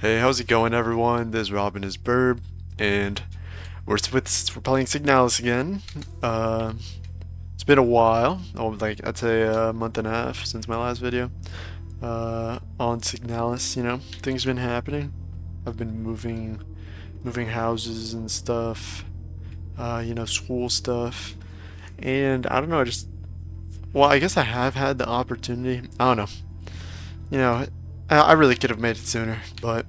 Hey, how's it going, everyone? This is Robin is Burb, and we're playing Signalis again. It's been a while, like I'd say a month and a half since my last video. On Signalis, things been happening. I've been moving houses and stuff. School stuff, and I don't know. Well, I guess I have had the opportunity. I don't know. I really could have made it sooner, but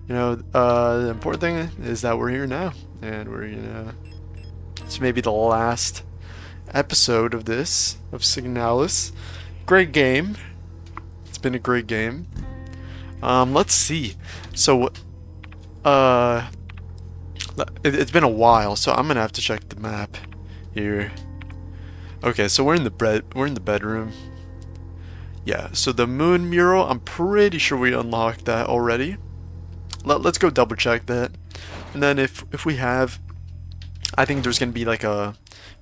the important thing is that we're here now, and it's maybe the last episode of Signalis. Great game. It's been a great game. Let's see. So, it's been a while, so I'm gonna have to check the map here. Okay, so we're in the bedroom. Yeah, so the moon mural, I'm pretty sure we unlocked that already. Let's go double check that. And then if we have, I think there's gonna be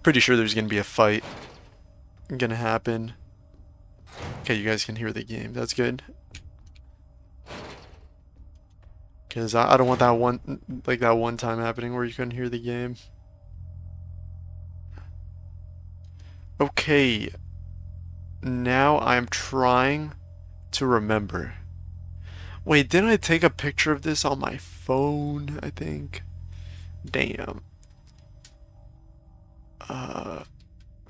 pretty sure there's gonna be a fight gonna happen. Okay, you guys can hear the game. That's good. Because I don't want that one time happening where you couldn't hear the game. Okay. Now I'm trying to remember. Wait, didn't I take a picture of this on my phone, I think? Damn.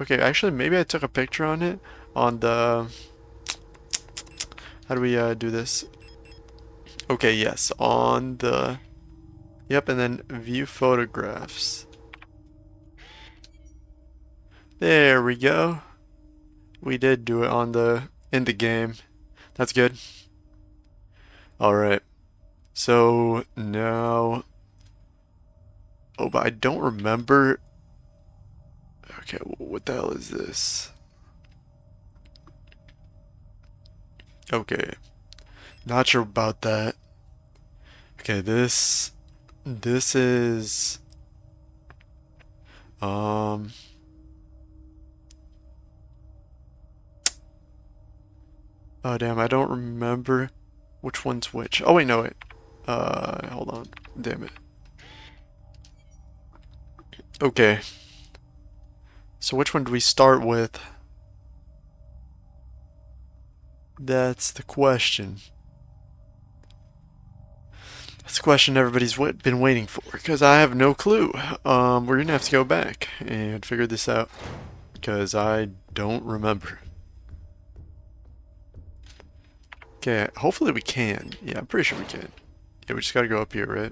Okay, actually, maybe I took a picture on it on the... How do we do this? Okay, yes, on the... Yep, and then view photographs. There we go. We did do it in the game. That's good. Alright. So now, oh, but I don't remember. Okay, what the hell is this? Okay. Not sure about that. Okay, this is oh damn, I don't remember which one's which. Oh wait, no wait. Hold on. Damn it. Okay. So which one do we start with? That's the question. That's the question everybody's been waiting for, because I have no clue. We're gonna have to go back and figure this out, because I don't remember. Okay, hopefully we can. Yeah, I'm pretty sure we can. Yeah, we just gotta go up here, right?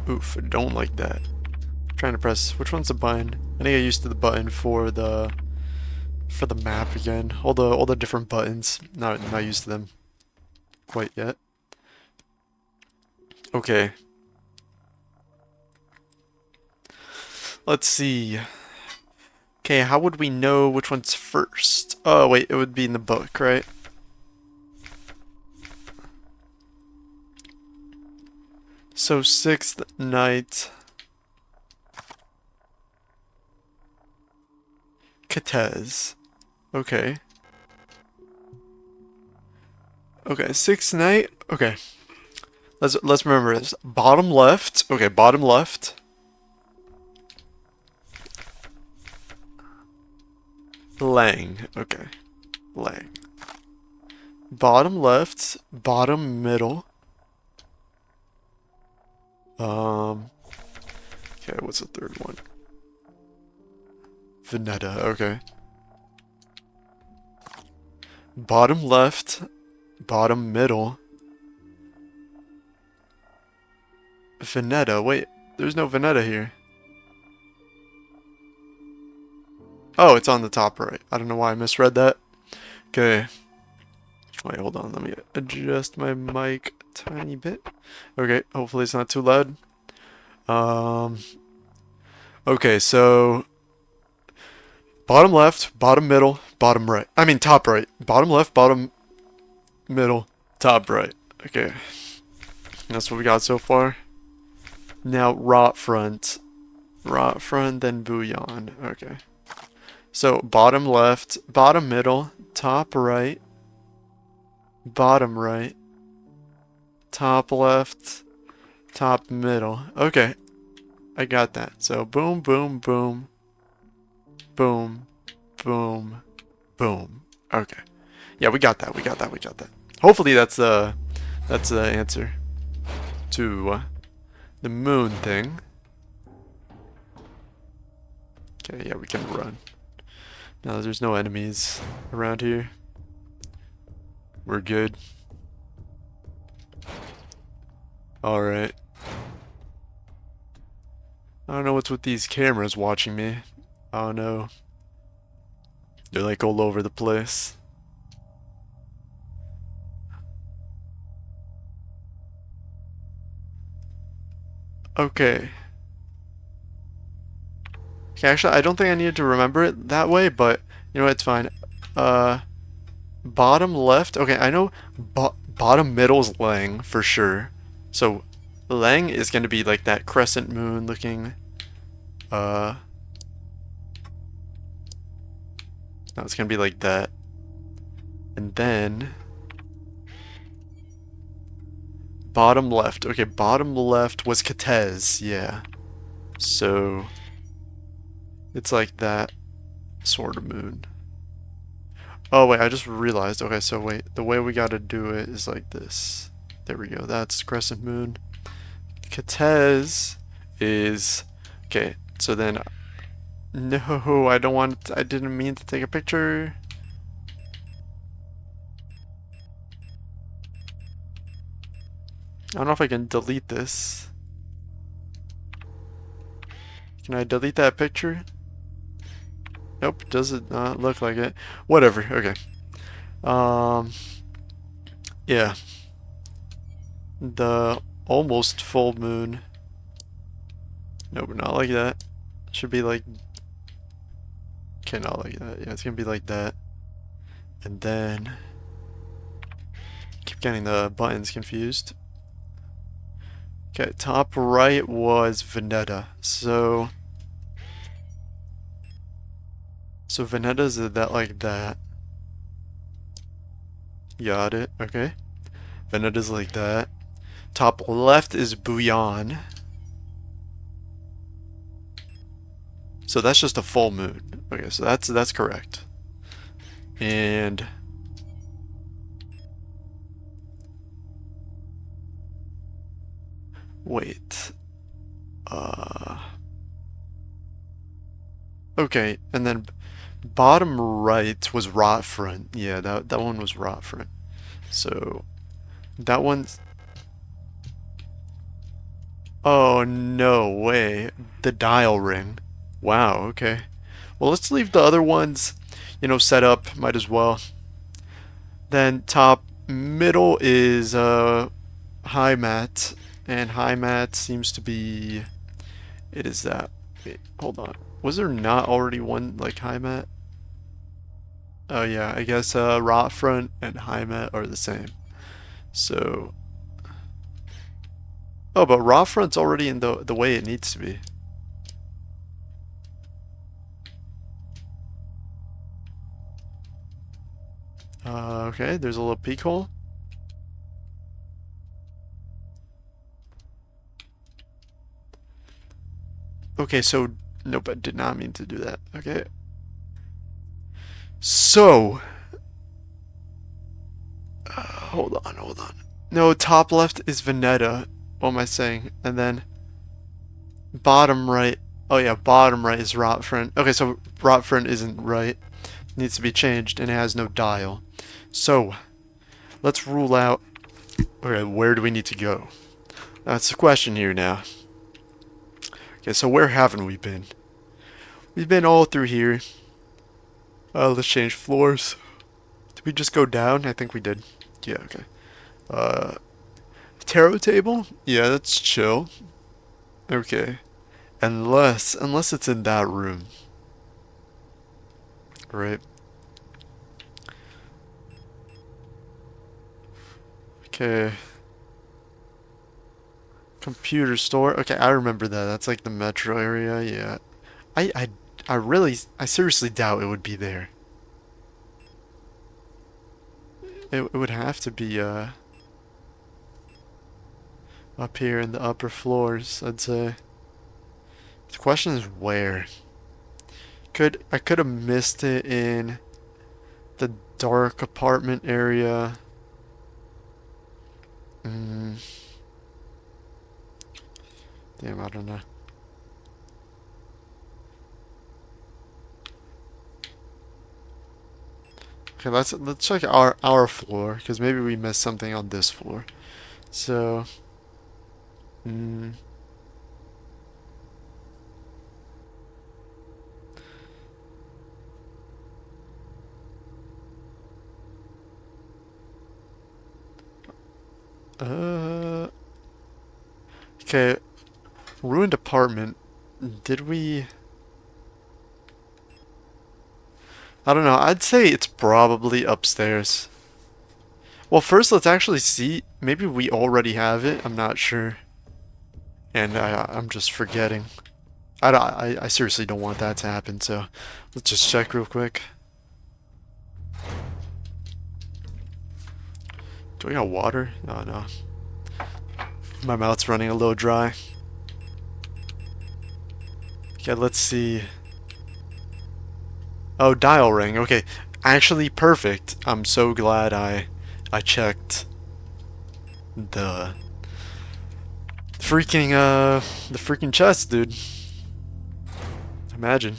Oof, I don't like that. I'm trying to press, which one's the button? I need to get used to the button for the map again. All the different buttons. Not used to them quite yet. Okay. Let's see. Okay, how would we know which one's first? Oh, wait, it would be in the book, right? So, sixth night. Catez. Okay. Okay, sixth night. Okay. Let's remember this. Bottom left. Okay, bottom left. Lang. Okay. Lang. Bottom left. Bottom middle. Okay, what's the third one? Veneta, okay. Bottom left. Bottom middle. Veneta, wait. There's no Veneta here. Oh, it's on the top right. I don't know why I misread that. Okay. Wait, hold on. Let me adjust my mic a tiny bit. Okay, hopefully it's not too loud. Okay, so bottom left, bottom middle, bottom right. I mean top right. Bottom left, bottom middle, top right. Okay. That's what we got so far. Now rot front. Rot front, then bouillon. Okay. So bottom left, bottom middle, top right, bottom right, top left, top middle. Okay, I got that. So boom, boom, boom, boom, boom, boom. Okay. Yeah, we got that. We got that. We got that. Hopefully that's the answer to the moon thing. Okay, yeah, we can run. Now there's no enemies around here. We're good. Alright. I don't know what's with these cameras watching me. I don't know. They're like all over the place. Okay. Okay, actually, I don't think I needed to remember it that way, but you know what, it's fine. Bottom left. Okay, I know bottom middle's Lang for sure. So Lang is going to be like that crescent moon looking. No, it's going to be like that. And then bottom left. Okay, bottom left was Katez. Yeah. So it's like that sort of moon. Oh wait, I just realized. Okay, so wait, the way we gotta do it is like this. There we go. That's crescent moon. Katez is okay. So then, no, I don't want. I didn't mean to take a picture. I don't know if I can delete this. Can I delete that picture? Nope, does it not look like it? Whatever, okay. Yeah. The almost full moon. Nope, not like that. Should be like... Okay, not like that. Yeah, it's gonna be like that. And then... Keep getting the buttons confused. Okay, top right was Veneta. So Venetta's that like that. Got it, okay. Venetta's like that. Top left is Bouillon. So that's just a full moon. Okay, so that's correct. And wait. Okay, and then bottom right was Rot Front. Yeah, that one was Rot Front. So that one's... Oh, no way. The dial ring. Wow, okay. Well, let's leave the other ones, you know, set up. Might as well. Then top middle is high mat, and high mat seems to be... It is that. Wait, hold on. Was there not already one like high mat? Oh yeah, I guess rot front and high mat are the same. So... Oh, but rot front's already in the way it needs to be. Okay, there's a little peek hole. Okay, so... Nope, I did not mean to do that. Okay. So... hold on, hold on. No, top left is Veneta. What am I saying? And then... Bottom right... Oh yeah, bottom right is rot front. Okay, so rot front isn't right. It needs to be changed, and it has no dial. So, let's rule out... Okay, where do we need to go? That's the question here now. Okay, so where haven't we been? We've been all through here. Let's change floors. Did we just go down? I think we did. Yeah, okay. Tarot table? Yeah, that's chill. Okay. Unless it's in that room. Right. Okay. Computer store. Okay, I remember that. That's like the metro area. Yeah. I seriously doubt it would be there. It would have to be up here in the upper floors, I'd say. The question is where. I could have missed it in the dark apartment area. Mm, damn, I don't know. Okay, let's check our floor because maybe we missed something on this floor. So, mm, uh, okay, ruined apartment. Did we? I don't know. I'd say it's probably upstairs. Well, first let's actually see. Maybe we already have it. I'm not sure. And I'm just forgetting. I seriously don't want that to happen, so let's just check real quick. Do we got water? Oh no. My mouth's running a little dry. Okay, let's see. Oh, dial ring. Okay. Actually, perfect. I'm so glad I checked the freaking chest, dude. Imagine.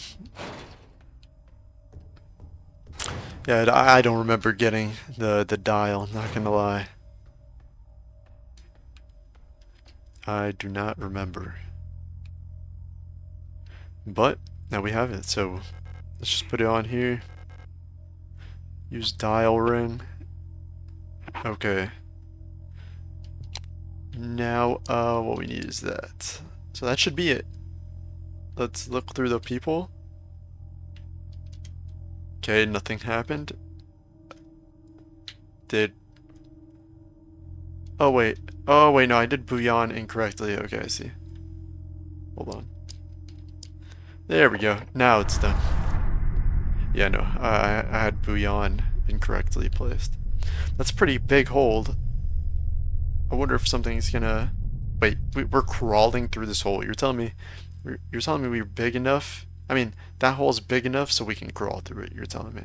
Yeah, I don't remember getting the dial, not gonna lie. I do not remember. But now we have it, so let's just put it on here. Use dial ring. Okay. Now, what we need is that. So that should be it. Let's look through the people. Okay, nothing happened. Did... Oh, wait. Oh, wait, no, I did bouillon incorrectly. Okay, I see. Hold on. There we go. Now it's done. Yeah, no, I had bouillon incorrectly placed. That's a pretty big hold. I wonder if something's gonna... Wait, we're crawling through this hole. You're telling me we're big enough? I mean, that hole's big enough so we can crawl through it, you're telling me.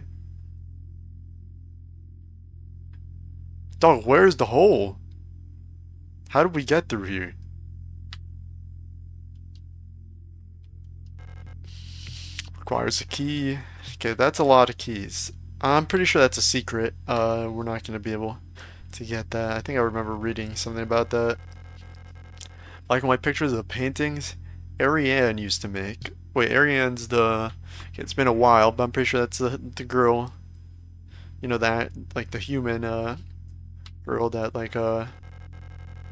Dog, where's the hole? How did we get through here? Requires a key. Okay, that's a lot of keys. I'm pretty sure that's a secret. We're not gonna be able to get that. I think I remember reading something about that. Like my pictures of paintings Ariane used to make. Wait, Ariane's the... Okay, it's been a while, but I'm pretty sure that's the girl. You know that, like the human girl that like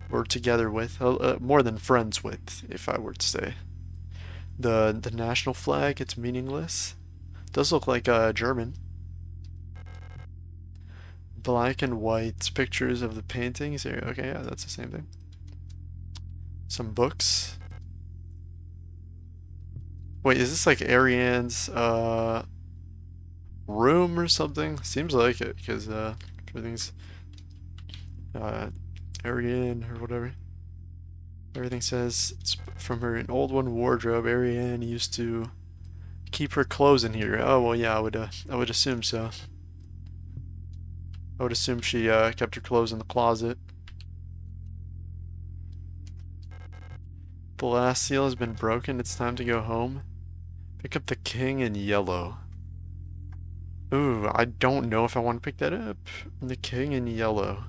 we're together with, more than friends with, if I were to say. The national flag, it's meaningless. Does look like German. Black and white pictures of the paintings. Okay, yeah, that's the same thing. Some books. Wait, is this like Ariane's room or something? Seems like it, because everything's Ariane or whatever. Everything says it's from her an old one wardrobe. Ariane used to keep her clothes in here. Oh well, yeah, I would assume so. I would assume she kept her clothes in the closet. The last seal has been broken. It's time to go home. Pick up the king in yellow. Ooh, I don't know if I want to pick that up. The king in yellow.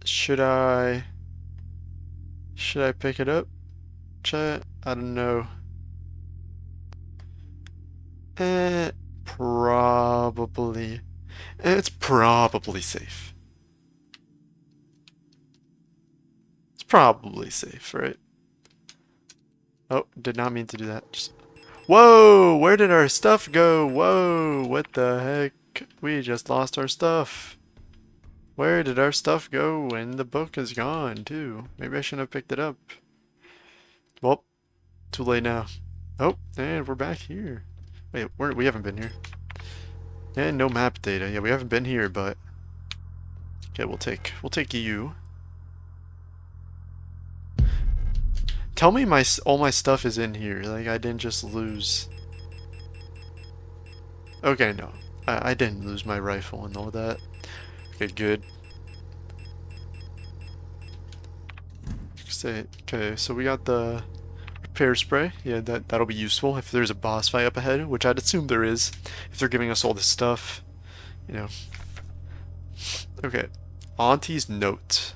Should I pick it up? Chat? I don't know. Probably. It's probably safe. probably safe, right? Oh, did not mean to do that. Just... Whoa! Where did our stuff go? Whoa! What the heck? We just lost our stuff. Where did our stuff go? And the book is gone, too. Maybe I shouldn't have picked it up. Well, too late now. Oh, and we're back here. Wait, we haven't been here. And no map data. Yeah, we haven't been here, but... Okay, we'll take you. Tell me all my stuff is in here. Like, I didn't just lose... Okay, no. I didn't lose my rifle and all that. Okay, good. Okay, so we got the repair spray. Yeah, that'll be useful if there's a boss fight up ahead, which I'd assume there is, if they're giving us all this stuff, you know. Okay, Auntie's note.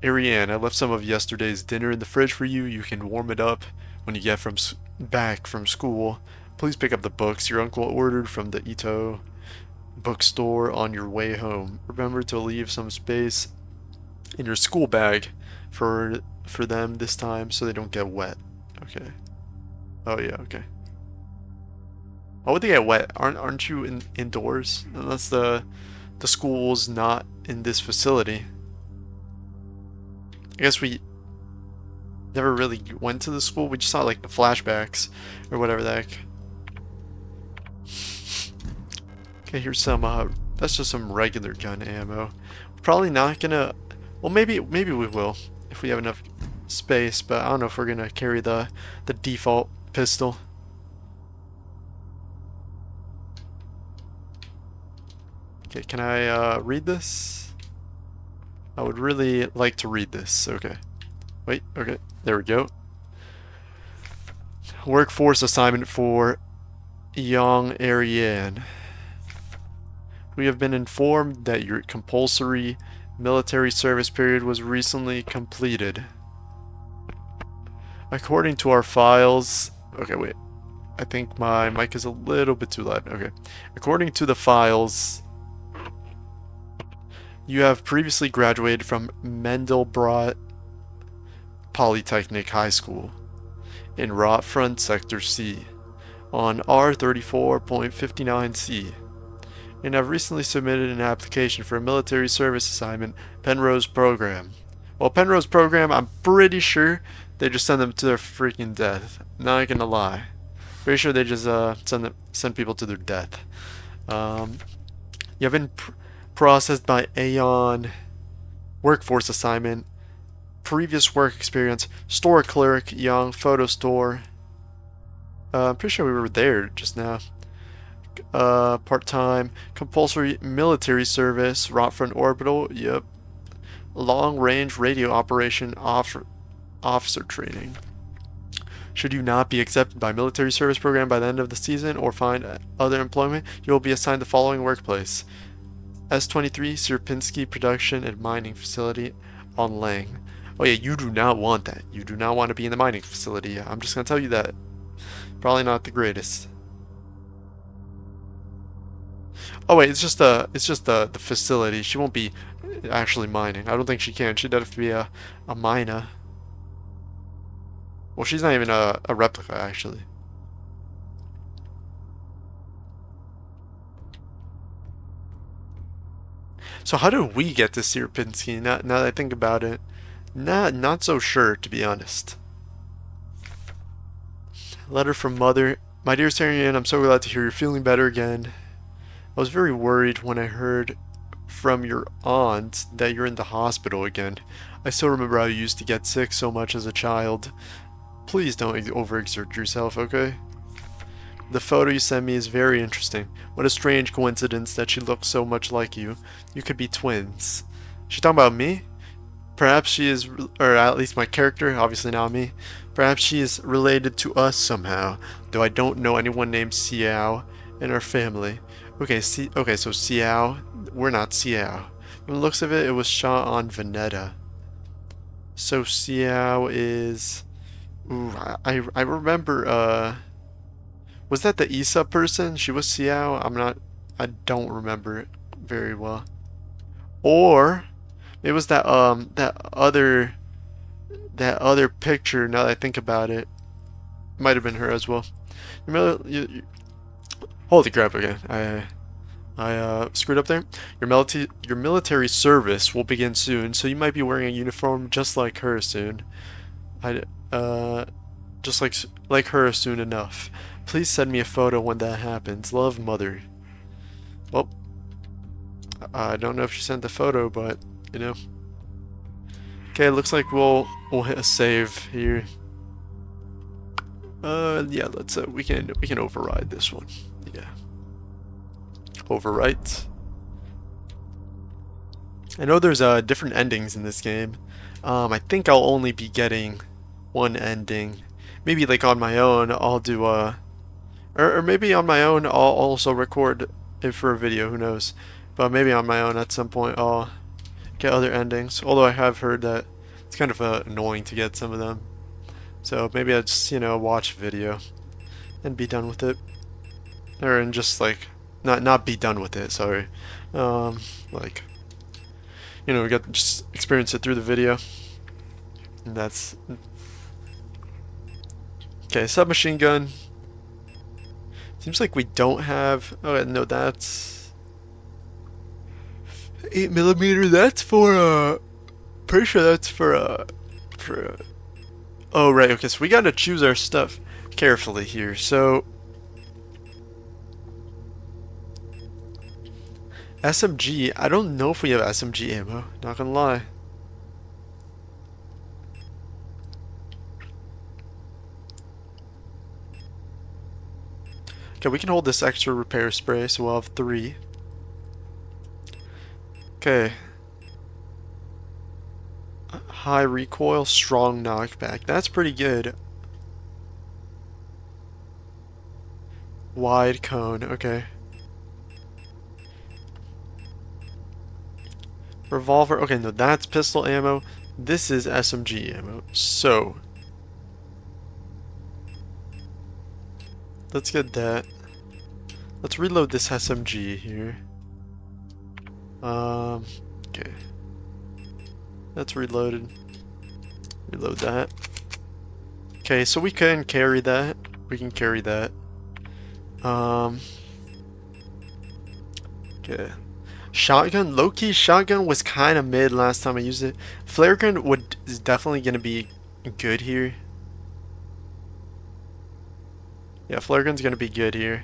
Ariane, I left some of yesterday's dinner in the fridge for you. You can warm it up when you get back from school. Please pick up the books your uncle ordered from the Ito bookstore on your way home. Remember to leave some space in your school bag for them this time so they don't get wet. Okay. Oh yeah, okay. Why would they get wet? Aren't you indoors? Unless the school's not in this facility. I guess we never really went to the school. We just saw like the flashbacks or whatever the heck. Okay, here's some that's just some regular gun ammo. We're probably not gonna, well, maybe we will if we have enough space, but I don't know if we're gonna carry the default pistol. Okay, can I read this? I would really like to read this. Okay. Wait, okay. There we go. Workforce assignment for young Ariane. We have been informed that your compulsory military service period was recently completed. According to our files... Okay, wait. I think my mic is a little bit too loud. Okay. According to the files... You have previously graduated from Mendelbrot Polytechnic High School in Rotfront Sector C on R34.59C and have recently submitted an application for a military service assignment Penrose program. Well, Penrose program, I'm pretty sure they just send them to their freaking death. Not gonna lie. Pretty sure they just send people to their death. You have been processed by Aeon. Workforce assignment. Previous work experience. Store clerk, young, photo store. I'm pretty sure we were there just now. Part-time. Compulsory military service. Rotfront Orbital. Yep. Long-range radio operation officer training. Should you not be accepted by military service program by the end of the season or find other employment, you will be assigned the following workplace. S23 Sierpinski Production and Mining Facility on Lang. Oh yeah, you do not want that. You do not want to be in the mining facility. I'm just gonna tell you that. Probably not the greatest. Oh wait, it's just the facility. She won't be actually mining. I don't think she can. She'd have to be a miner. Well, she's not even a replica actually. So how did we get to Sierpinski? Now that I think about it, not so sure, to be honest. Letter from Mother. My dear Sarian, I'm so glad to hear you're feeling better again. I was very worried when I heard from your aunt that you're in the hospital again. I still remember how you used to get sick so much as a child. Please don't overexert yourself, okay? The photo you sent me is very interesting. What a strange coincidence that she looks so much like you. You could be twins. She talking about me? Perhaps she is, or at least my character, obviously not me. Perhaps she is related to us somehow, though I don't know anyone named Xiao in our family. Okay, so Xiao, we're not Xiao. From the looks of it, it was shot on Veneta. So Xiao is... Ooh, I remember, was that the Issa person? She was Xiao? I don't remember it very well. Or, it was that other that other picture, now that I think about it, might have been her as well. Holy crap, okay. I screwed up there. Your military service will begin soon, so you might be wearing a uniform just like her soon. I, just like her soon enough. Please send me a photo when that happens. Love, Mother. Well, I don't know if she sent the photo, but, you know. Okay, looks like we'll hit a save here. Yeah, let's we can override this one. Yeah. Overwrite. I know there's different endings in this game. I think I'll only be getting one ending. Maybe like on my own I'll do or maybe on my own I'll also record it for a video, who knows. But maybe on my own at some point I'll get other endings. Although I have heard that it's kind of annoying to get some of them. So maybe I'll just, you know, watch a video and be done with it. Or and just like not be done with it, sorry. Like, you know, we got just experience it through the video. And that's okay. Submachine gun. Seems like we don't have. Oh no, that's 8mm. That's for pretty sure that's for oh right. Okay, so we gotta choose our stuff carefully here. So SMG. I don't know if we have SMG ammo. Not gonna lie. Okay, we can hold this extra repair spray, so we'll have 3. Okay. High recoil, strong knockback. That's pretty good. Wide cone, okay. Revolver, okay, no, that's pistol ammo. This is SMG ammo. So, let's get that. Let's reload this SMG here. Okay. That's reloaded. Reload that. Okay, so we can carry that. We can carry that. Okay. Shotgun, low-key shotgun was kind of mid last time I used it. Flare gun is definitely gonna be good here. Yeah, flare gun's gonna be good here.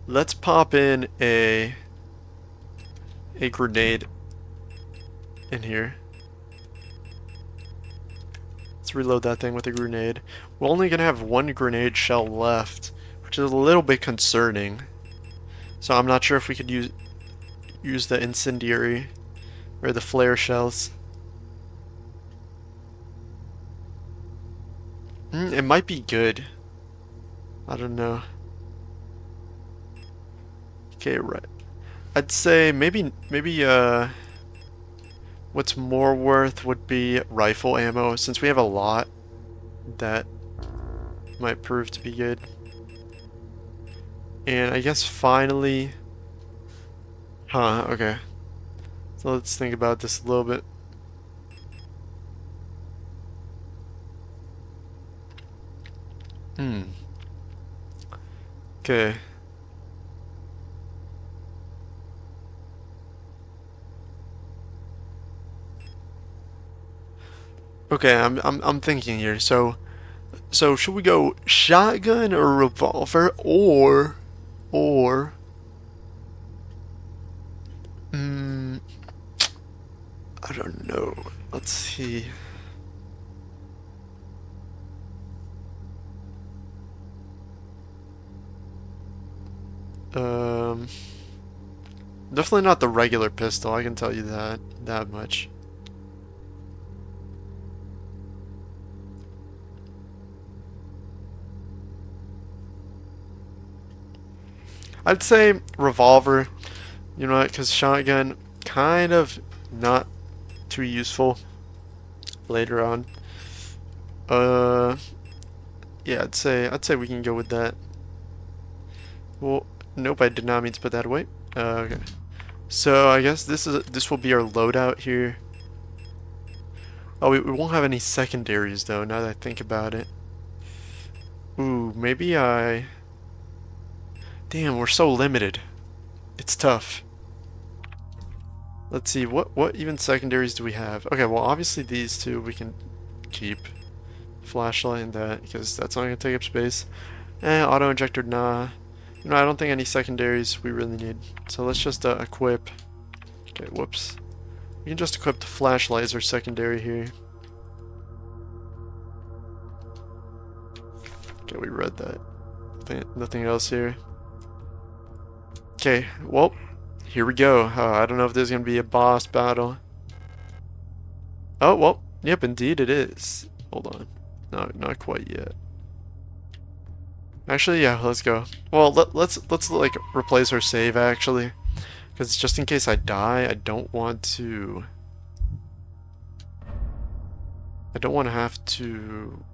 Let's pop in a grenade in here. Let's reload that thing with a grenade. We're only gonna have 1 grenade shell left, which is a little bit concerning. So I'm not sure if we could use the incendiary or the flare shells. It might be good. I don't know. Okay, right. I'd say maybe what's more worth would be rifle ammo, since we have a lot. That might prove to be good. And I guess finally, okay. So let's think about this a little bit. Okay. Okay, I'm thinking here. So should we go shotgun or revolver or I don't know. Let's see. Definitely not the regular pistol, I can tell you that much. I'd say revolver, you know what, because shotgun kind of not too useful later on. Yeah, I'd say we can go with that. Well, nope, I did not mean to put that away. Okay. So I guess this will be our loadout here. Oh, we won't have any secondaries though, now that I think about it. Ooh, maybe I... Damn, we're so limited. It's tough. Let's see, what even secondaries do we have? Okay, well obviously these two we can keep. Flashlight and that, because that's not going to take up space. Auto injector, nah. No, I don't think any secondaries we really need. So let's just equip. Okay, whoops. We can just equip the flashlight as our secondary here. Okay, we read that. Nothing else here. Okay, well, here we go. I don't know if there's going to be a boss battle. Oh, well, yep, indeed it is. Hold on. No, not quite yet. Actually, yeah, let's go. Well, let's like replace our save actually, because just in case I die, I don't want to have to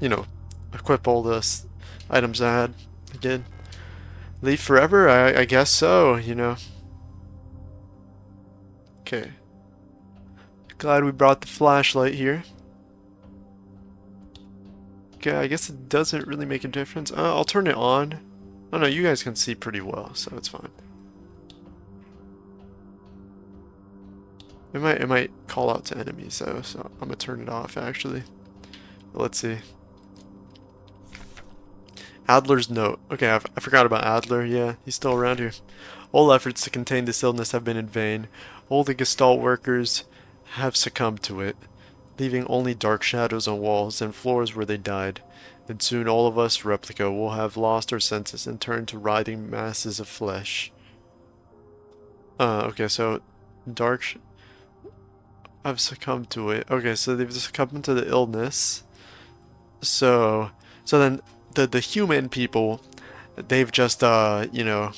you know, equip all the items I had again. Leave forever? I guess so, you know. Okay. Glad we brought the flashlight here. Okay, I guess it doesn't really make a difference. I'll turn it on. Oh no, you guys can see pretty well, so it's fine. It might call out to enemies though, so I'm gonna turn it off actually. But let's see. Adler's note. Okay, I forgot about Adler. Yeah, he's still around here. All efforts to contain this illness have been in vain. All the Gestalt workers have succumbed to it, leaving only dark shadows on walls and floors where they died. And soon all of us, Replica, will have lost our senses and turned to writhing masses of flesh. Okay, so dark have succumbed to it. Okay, so they've succumbed to the illness. So then the human people, they've just you know,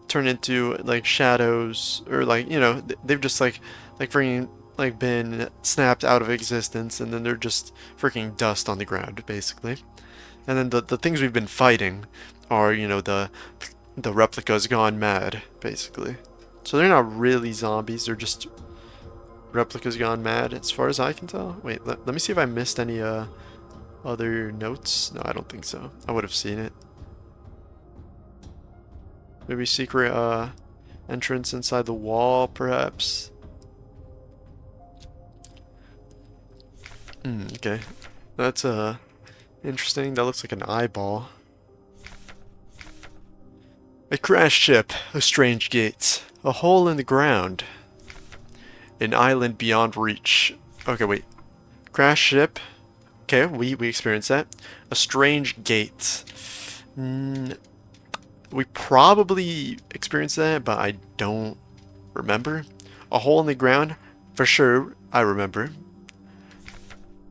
turned into like shadows, or like, you know, they've just like freaking like been snapped out of existence, and then they're just freaking dust on the ground basically. And then the things we've been fighting are, you know, the replicas gone mad basically. So they're not really zombies, they're just replicas gone mad as far as I can tell. Wait, let me see if I missed any other notes. No, I don't think so. I would have seen it. Maybe secret entrance inside the wall, perhaps. Okay. That's interesting. That looks like an eyeball. A crashed ship, a strange gate, a hole in the ground, an island beyond reach. Okay, wait. Crashed ship. Okay, we experienced that. A strange gate. We probably experienced that, but I don't remember. A hole in the ground, for sure, I remember.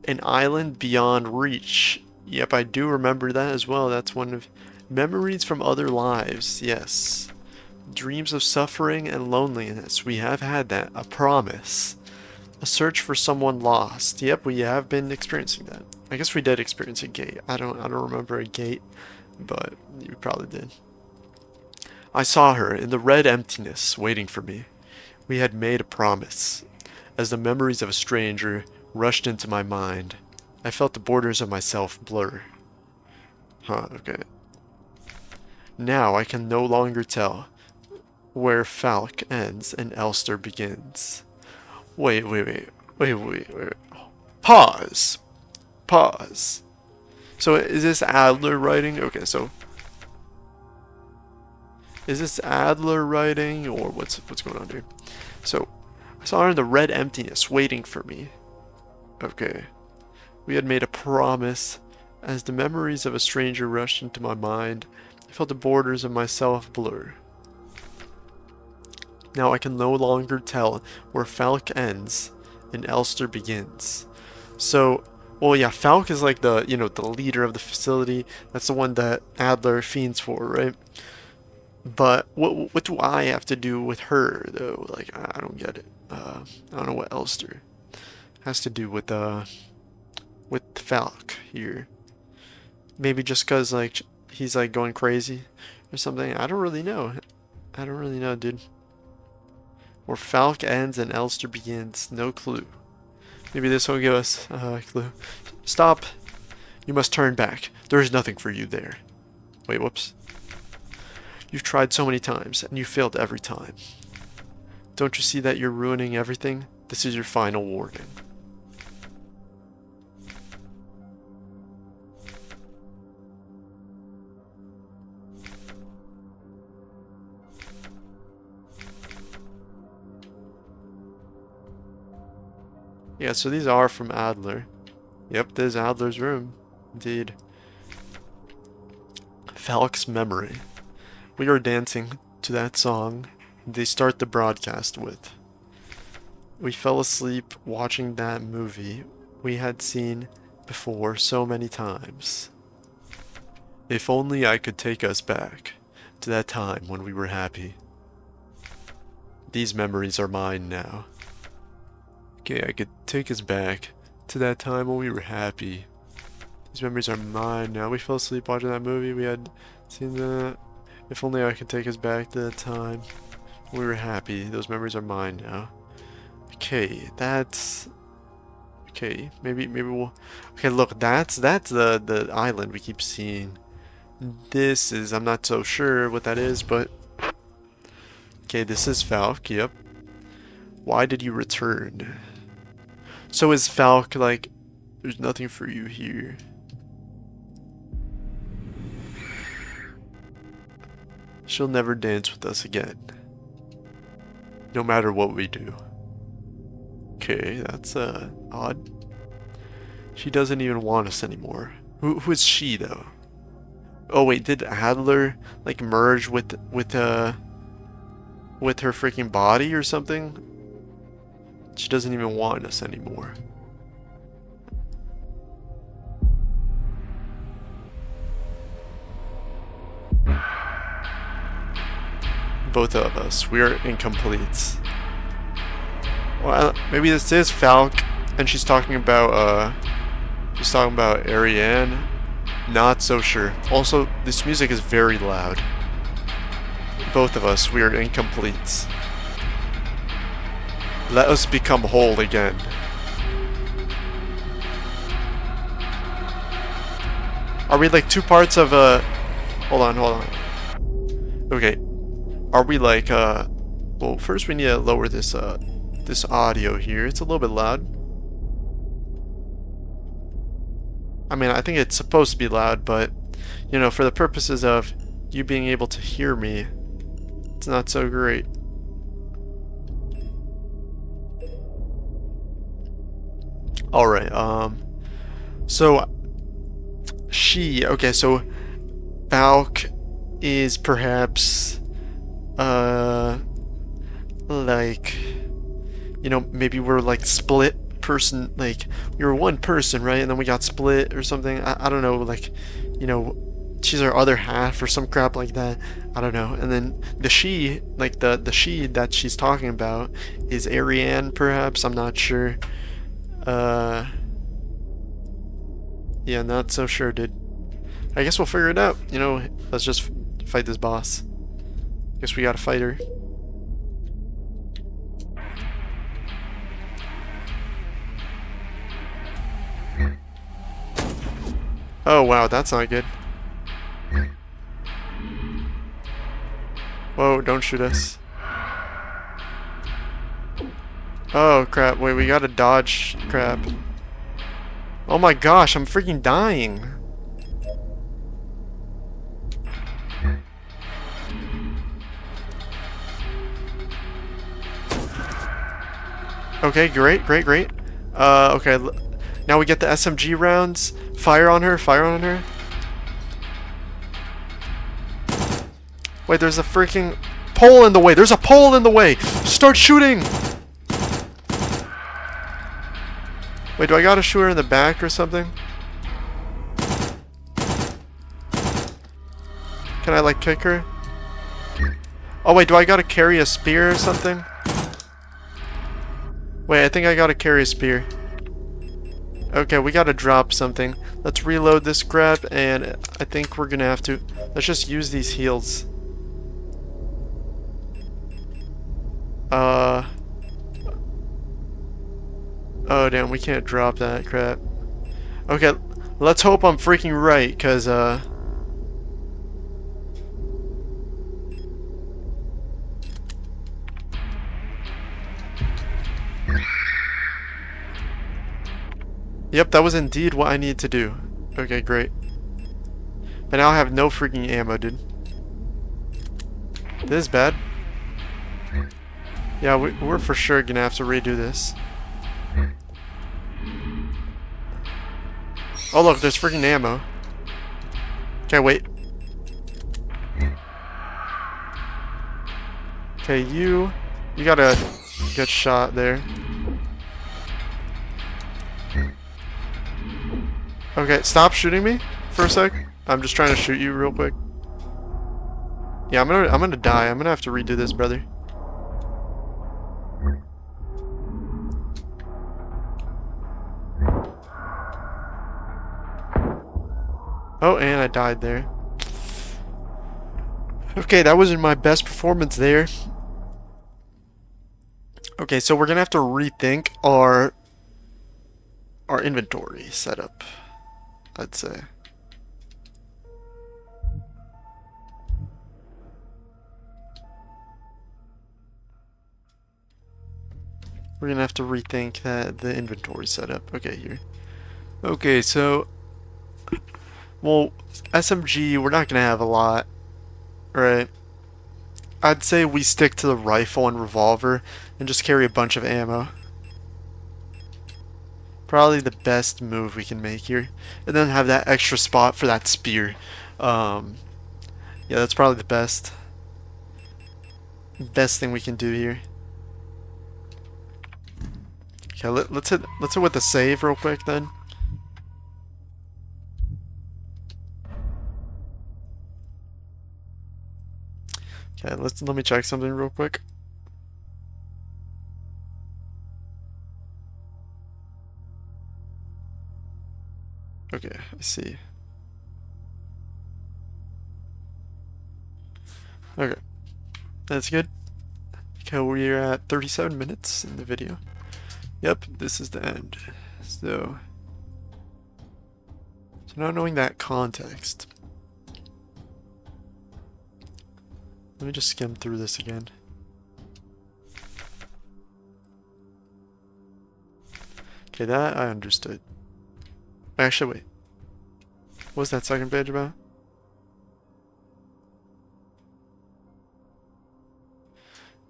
An island beyond reach. Yep, I do remember that as well. That's one of memories from other lives. Yes. Dreams of suffering and loneliness. We have had that. A promise. A search for someone lost. Yep, we have been experiencing that. I guess we did experience a gate. I don't remember a gate, but you probably did. I saw her in the red emptiness waiting for me. We had made a promise. As the memories of a stranger rushed into my mind, I felt the borders of myself blur. Huh, okay. Now I can no longer tell where Falk ends and Elster begins. Wait. Pause. Pause. So is this Adler writing? Okay, so is this Adler writing, or what's going on here? So I saw her in the red emptiness waiting for me. Okay. We had made a promise. As the memories of a stranger rushed into my mind, I felt the borders of myself blur. Now I can no longer tell where Falk ends and Elster begins. So, well, yeah, Falk is like the, you know, the leader of the facility. That's the one that Adler fiends for, right? But what do I have to do with her, though? Like, I don't get it. I don't know what Elster has to do with Falk here. Maybe just because, like, he's like going crazy or something. I don't really know. I don't really know, dude. Where Falk ends and Elster begins. No clue. Maybe this will give us a clue. Stop. You must turn back. There is nothing for you there. Wait, whoops. You've tried so many times, and you failed every time. Don't you see that you're ruining everything? This is your final warning. Yeah, so these are from Adler. Yep, this is Adler's room. Indeed. Falk's memory. We are dancing to that song they start the broadcast with. We fell asleep watching that movie we had seen before so many times. If only I could take us back to that time when we were happy. These memories are mine now. Okay, I could take us back to that time when we were happy. These memories are mine now. We fell asleep watching that movie. We had seen that. If only I could take us back to that time when we were happy. Those memories are mine now. Okay, that's... Okay, maybe we'll... Okay, look, that's the island we keep seeing. This is... I'm not so sure what that is, but... Okay, this is Falk, yep. Why did you return? So is Falk like, there's nothing for you here. She'll never dance with us again. No matter what we do. Okay, that's odd. She doesn't even want us anymore. Who is she though? Oh wait, did Adler like merge with her freaking body or something? She doesn't even want us anymore. Both of us, we are incomplete. Well, maybe this is Falk, and she's talking about Ariane. Not so sure. Also, this music is very loud. Both of us, we are incomplete. Let us become whole again. Are we like two parts of a... Hold on. Okay. Are we like well, first we need to lower this this audio here. It's a little bit loud. I mean, I think it's supposed to be loud, but you know, for the purposes of you being able to hear me, it's not so great. Alright, so okay, so Falk is perhaps, like, you know, maybe we're like split person, like, we were one person, right, and then we got split or something, I don't know, like, you know, she's our other half or some crap like that, I don't know, and then the she, like, the she that she's talking about is Ariane, perhaps, I'm not sure. Yeah, not so sure, dude. I guess we'll figure it out. You know, let's just fight this boss. Guess we gotta fight her. Oh, wow, that's not good. Whoa, don't shoot us. Oh, crap. Wait, we gotta dodge crap. Oh my gosh, I'm freaking dying. Okay, great. Okay, now we get the SMG rounds. Fire on her. Wait, there's a freaking pole in the way. There's a pole in the way. Start shooting. Wait, do I gotta shoot her in the back or something? Can I, like, kick her? Oh, wait, do I gotta carry a spear or something? Wait, I think I gotta carry a spear. Okay, we gotta drop something. Let's reload this crap, and I think we're gonna have to... Let's just use these heals. Oh, damn, we can't drop that crap. Okay, let's hope I'm freaking right, because, Yep, that was indeed what I need to do. Okay, great. But now I have no freaking ammo, dude. This is bad. Yeah, we're for sure gonna have to redo this. Oh look, there's freaking ammo. Okay, wait. Okay, you got a good shot there. Okay, stop shooting me for a sec. I'm just trying to shoot you real quick. Yeah, I'm gonna die. I'm gonna have to redo this, brother. Oh, and I died there. Okay, that wasn't my best performance there. Okay, so we're gonna have to rethink our inventory setup, I'd say. We're gonna have to rethink the inventory setup. Okay, here. Okay, so, well, SMG, we're not gonna have a lot, right? I'd say we stick to the rifle and revolver and just carry a bunch of ammo. Probably the best move we can make here. And then have that extra spot for that spear. Yeah, that's probably the best thing we can do here. Okay, let's hit with the save real quick then. Okay, let me check something real quick. Okay, I see. Okay, that's good. Okay, we're at 37 minutes in the video. Yep, this is the end. So now knowing that context, let me just skim through this again. Okay, that I understood. Actually, wait. What was that second page about?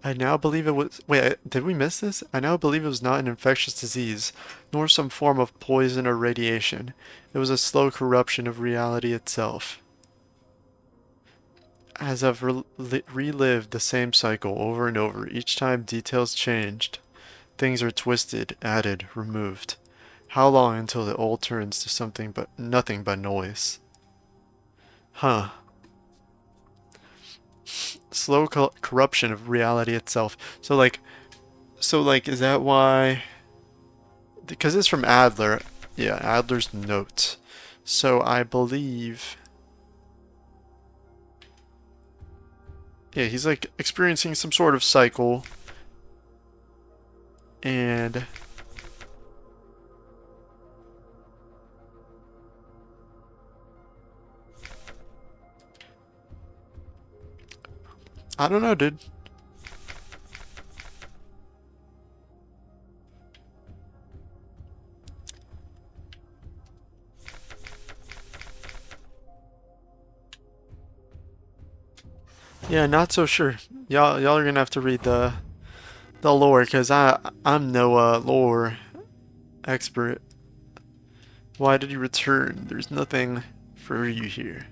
I now believe it was... Wait, did we miss this? I now believe it was not an infectious disease, nor some form of poison or radiation. It was a slow corruption of reality itself. As I've relived the same cycle over and over, each time details changed. Things are twisted, added, removed. How long until the old turns to something but nothing but noise? Huh. Slow corruption of reality itself. So like, is that why? Because it's from Adler. Yeah, Adler's note. So I believe. Yeah, he's like experiencing some sort of cycle. And I don't know, dude. Yeah, not so sure. Y'all are gonna have to read the lore, because I'm no lore expert. Why did you return? There's nothing for you here.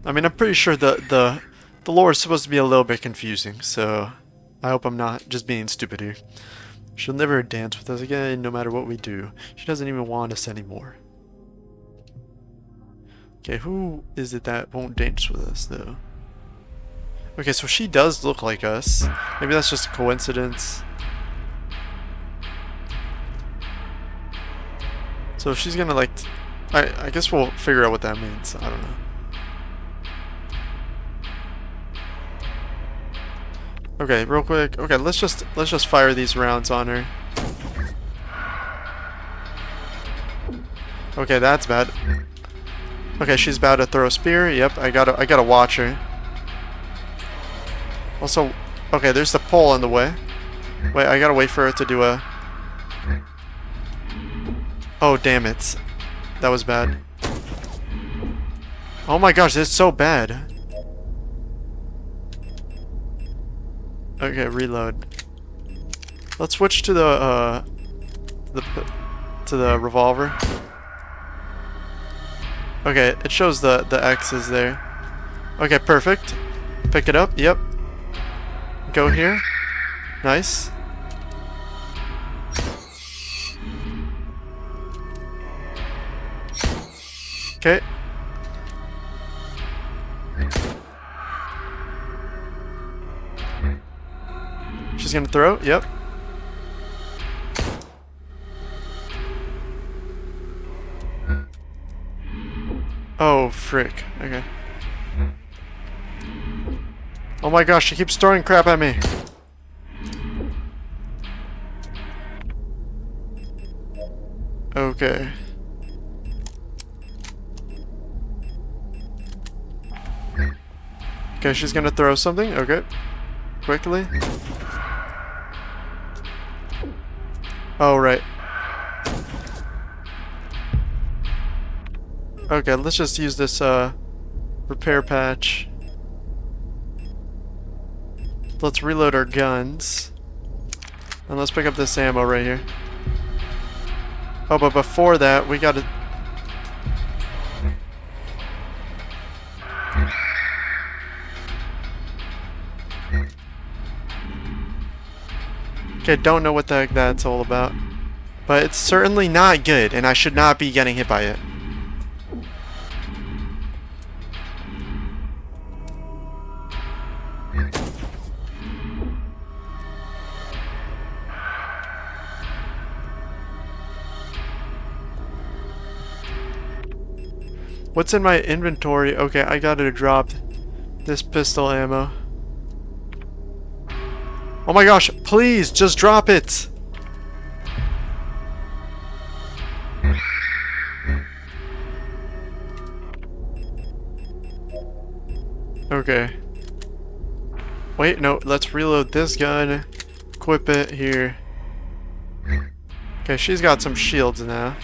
I mean, I'm pretty sure the lore is supposed to be a little bit confusing, so I hope I'm not just being stupid here. She'll never dance with us again, no matter what we do. She doesn't even want us anymore. Okay, who is it that won't dance with us, though? Okay, so she does look like us. Maybe that's just a coincidence. So if she's gonna like... I guess we'll figure out what that means. I don't know. Okay, real quick. Okay, let's just fire these rounds on her. Okay, that's bad. Okay, she's about to throw a spear. Yep, I gotta watch her. Also, okay, there's the pole in the way. Wait, I gotta wait for her to do a... Oh, damn it. That was bad. Oh my gosh, this is so bad. Okay, reload. Let's switch to the revolver. Okay, it shows the X's there. Okay, perfect. Pick it up. Yep. Go here. Nice. Okay. She's gonna throw. Yep. Oh, frick. Okay. Oh my gosh, she keeps throwing crap at me. Okay. Okay, she's gonna throw something. Okay. Quickly. Oh, right. Okay, let's just use this repair patch. Let's reload our guns. And let's pick up this ammo right here. Oh, but before that, we gotta... Okay, don't know what the heck that's all about. But it's certainly not good, and I should not be getting hit by it. What's in my inventory? Okay, I gotta drop this pistol ammo. Oh my gosh, please, just drop it! Okay. Wait, no, let's reload this gun. Equip it here. Okay, she's got some shields now.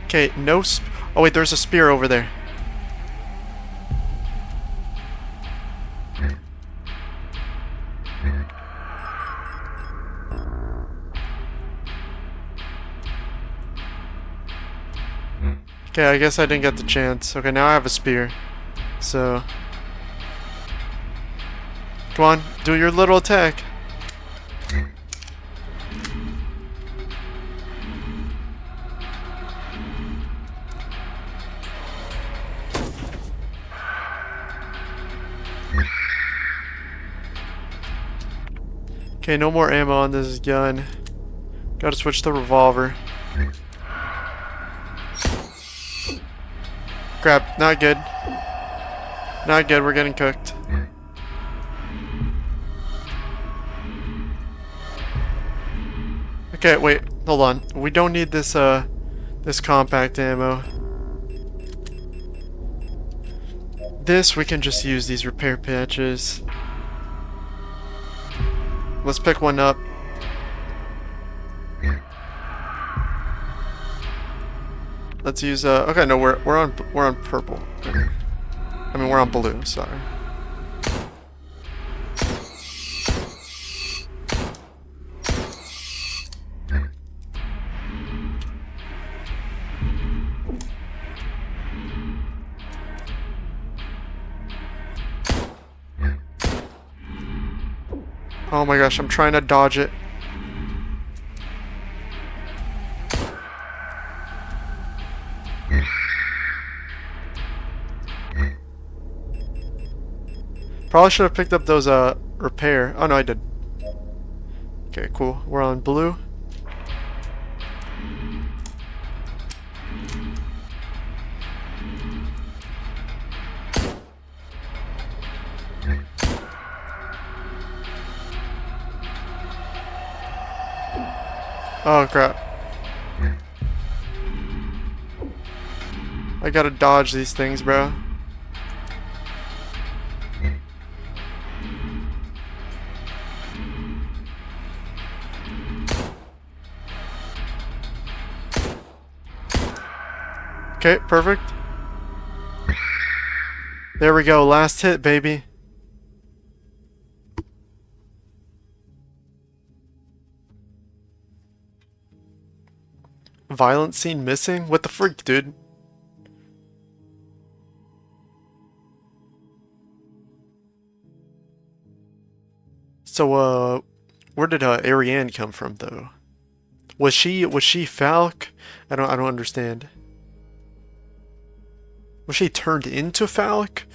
Okay, no oh wait, there's a spear over there. Okay, I guess I didn't get the chance. Okay, now I have a spear. So... Come on, do your little attack. Okay, no more ammo on this gun. Gotta switch to revolver. Crap, not good. Not good, we're getting cooked. Okay, wait, hold on. We don't need this this compact ammo. This, we can just use these repair patches. Let's pick one up. Let's use okay, no, we're on purple. I mean, we're on blue, sorry. Oh my gosh, I'm trying to dodge it. Probably should have picked up those, repair. Oh, no, I did. Okay, cool. We're on blue. Oh, crap. I gotta dodge these things, bro. Okay, perfect. There we go, last hit, baby. Violent scene missing? What the freak, dude? So, where did Ariane come from, though? Was she Falk? I don't understand. Was she turned into Falk?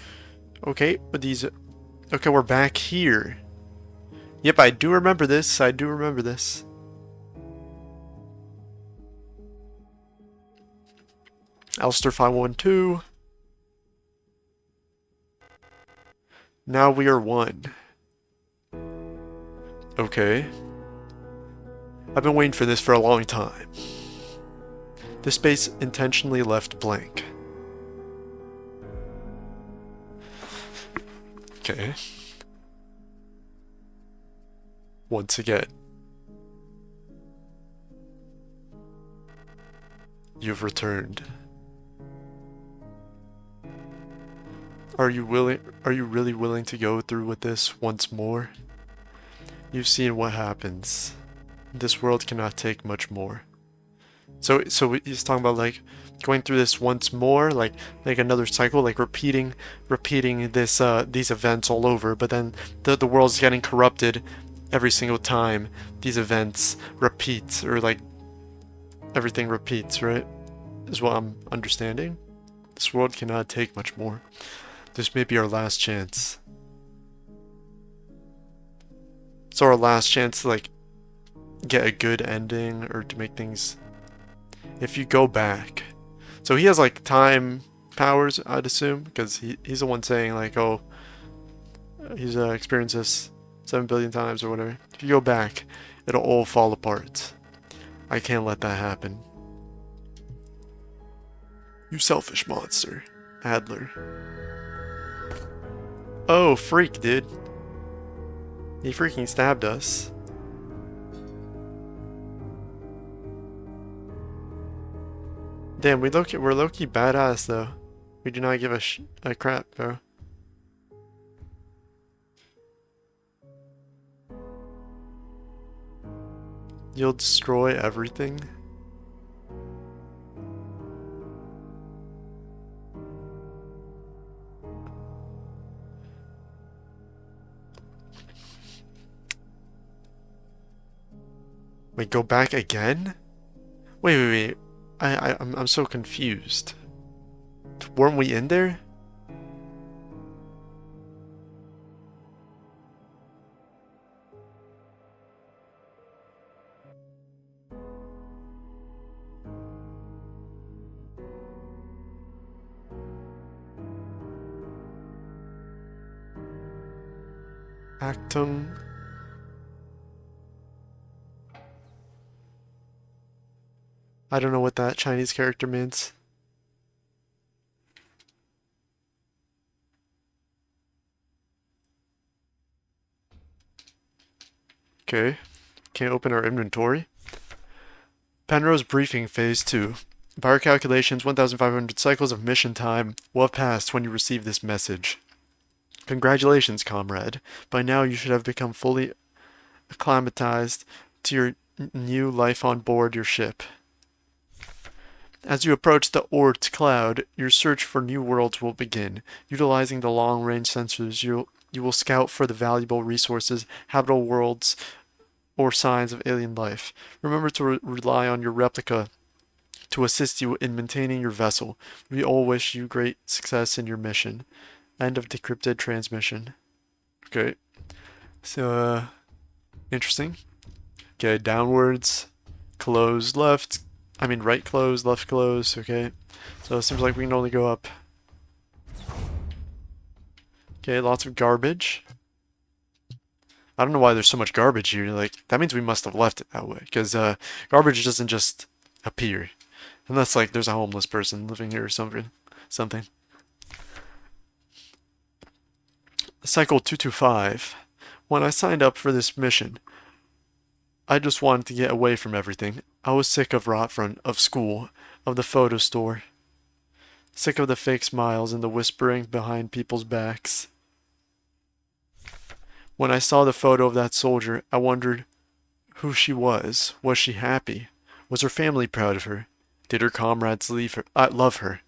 Okay, but these... Okay, we're back here. Yep, I do remember this. I do remember this. Alistair 512. Now we are one. Okay. I've been waiting for this for a long time. This space intentionally left blank. Okay. Once again. You've returned. Are you really willing to go through with this once more? You've seen what happens. This world cannot take much more. So he's talking about like going through this once more, like another cycle, like repeating this these events all over, but then the world's getting corrupted every single time these events repeat, or like everything repeats, right? Is what I'm understanding. This world cannot take much more. This may be our last chance. So our last chance to like get a good ending, or to make things... If you go back... So he has like time powers, I'd assume, because he's the one saying like, oh, he's experienced this 7 billion times or whatever. If you go back, it'll all fall apart. I can't let that happen. You selfish monster, Adler. Oh, freak, dude. He freaking stabbed us. Damn, we're low-key badass, though. We do not give a crap, bro. You'll destroy everything? Wait, go back again? Wait. I'm so confused. Weren't we in there? Actum. I don't know what that Chinese character means. Okay. Can't open our inventory. Penrose briefing phase 2. By our calculations, 1,500 cycles of mission time will have passed when you receive this message. Congratulations, comrade. By now you should have become fully acclimatized to your new life on board your ship. As you approach the Oort cloud, your search for new worlds will begin. Utilizing the long-range sensors, you will scout for the valuable resources, habitable worlds, or signs of alien life. Remember to rely on your replica to assist you in maintaining your vessel. We all wish you great success in your mission. End of decrypted transmission. Okay. So, interesting. Okay, downwards, close, left. I mean, right close, left close. Okay. So it seems like we can only go up. Okay, lots of garbage. I don't know why there's so much garbage here. Like, that means we must have left it that way. Because garbage doesn't just appear. Unless, like, there's a homeless person living here or something. Cycle 225. When I signed up for this mission, I just wanted to get away from everything. I was sick of rot front, of school, of the photo store. Sick of the fake smiles and the whispering behind people's backs. When I saw the photo of that soldier, I wondered who she was. Was she happy? Was her family proud of her? Did her comrades love her?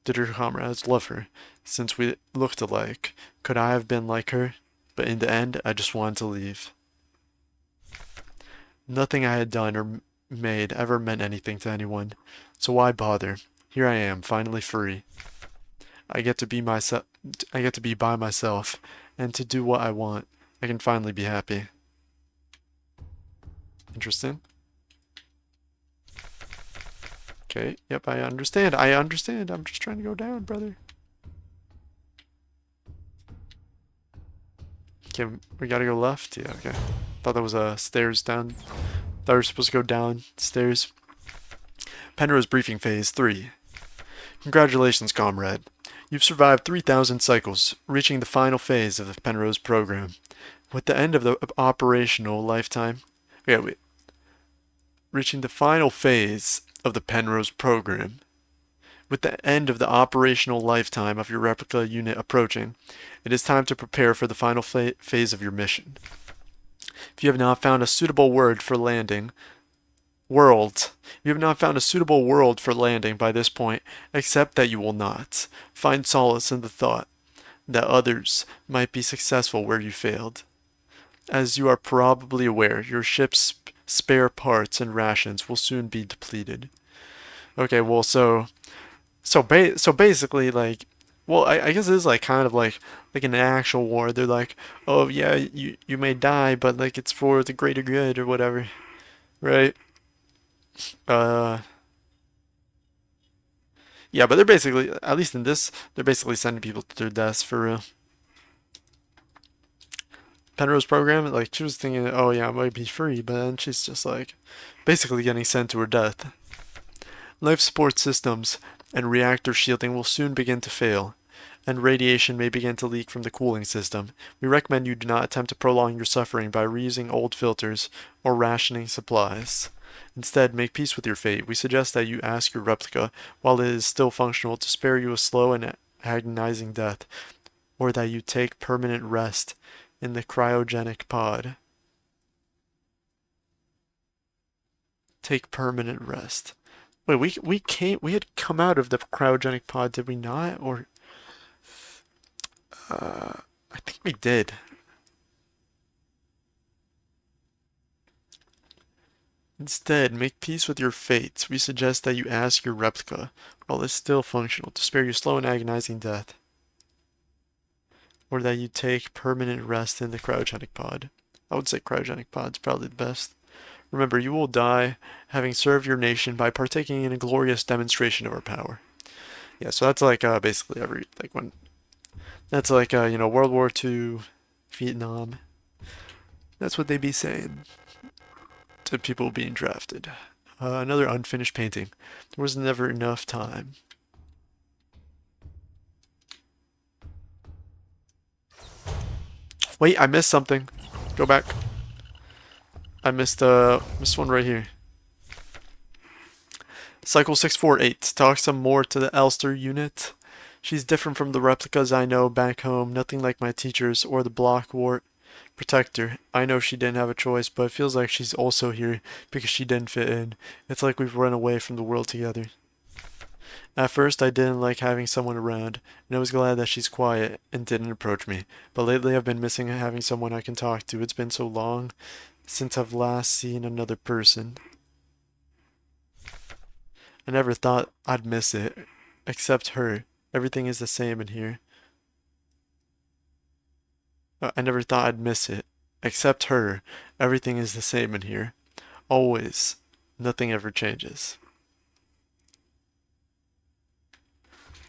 Did her comrades love her? Since we looked alike, could I have been like her? But in the end, I just wanted to leave. Nothing I had done or made ever meant anything to anyone, so why bother? Here I am, finally free. I get to be myself. I get to be by myself, and to do what I want. I can finally be happy. Interesting. Okay, yep, I understand. I'm just trying to go down, brother. Okay, we gotta go left? Yeah, okay. Thought that was stairs down. Thought we were supposed to go downstairs. Penrose briefing phase 3. Congratulations, comrade. You've survived 3,000 cycles, reaching the final phase of the Penrose program. With the end of the operational lifetime... wait. Reaching the final phase of the Penrose program. With the end of the operational lifetime of your replica unit approaching, it is time to prepare for the final phase of your mission. If you have not found a suitable world for landing by this point, accept that you will not. Find solace in the thought that others might be successful where you failed. As you are probably aware, your ship's spare parts and rations will soon be depleted. Okay, well, so basically, like, well, I guess it is like kind of like an actual war. They're like, oh yeah, you may die, but like it's for the greater good or whatever, right? Uh, yeah, but they're basically, at least in this, they're basically sending people to their deaths for real. Penrose program, like she was thinking, oh yeah, I might be free, but then she's just like, basically getting sent to her death. Life support systems and reactor shielding will soon begin to fail, and radiation may begin to leak from the cooling system. We recommend you do not attempt to prolong your suffering by reusing old filters or rationing supplies. Instead, make peace with your fate. We suggest that you ask your replica, while it is still functional, to spare you a slow and agonizing death, or that you take permanent rest in the cryogenic pod. Take permanent rest. Wait, we had come out of the cryogenic pod, did we not? Or I think we did. Instead, make peace with your fate. We suggest that you ask your replica, while it's still functional, to spare you slow and agonizing death. Or that you take permanent rest in the cryogenic pod. I would say cryogenic pod's probably the best. Remember, you will die having served your nation by partaking in a glorious demonstration of our power. Yeah, so that's like basically that's like World War II, Vietnam. That's what they be saying to people being drafted. Another unfinished painting. There was never enough time. Wait, I missed something. Go back. I missed one right here. Cycle 648. Talk some more to the Elster unit. She's different from the replicas I know back home. Nothing like my teachers or the Blockwart protector. I know she didn't have a choice, but it feels like she's also here because she didn't fit in. It's like we've run away from the world together. At first, I didn't like having someone around, and I was glad that she's quiet and didn't approach me. But lately, I've been missing having someone I can talk to. It's been so long since I've last seen another person. I never thought I'd miss it, except her. Everything is the same in here. I never thought I'd miss it. Except her. Everything is the same in here. Always. Nothing ever changes.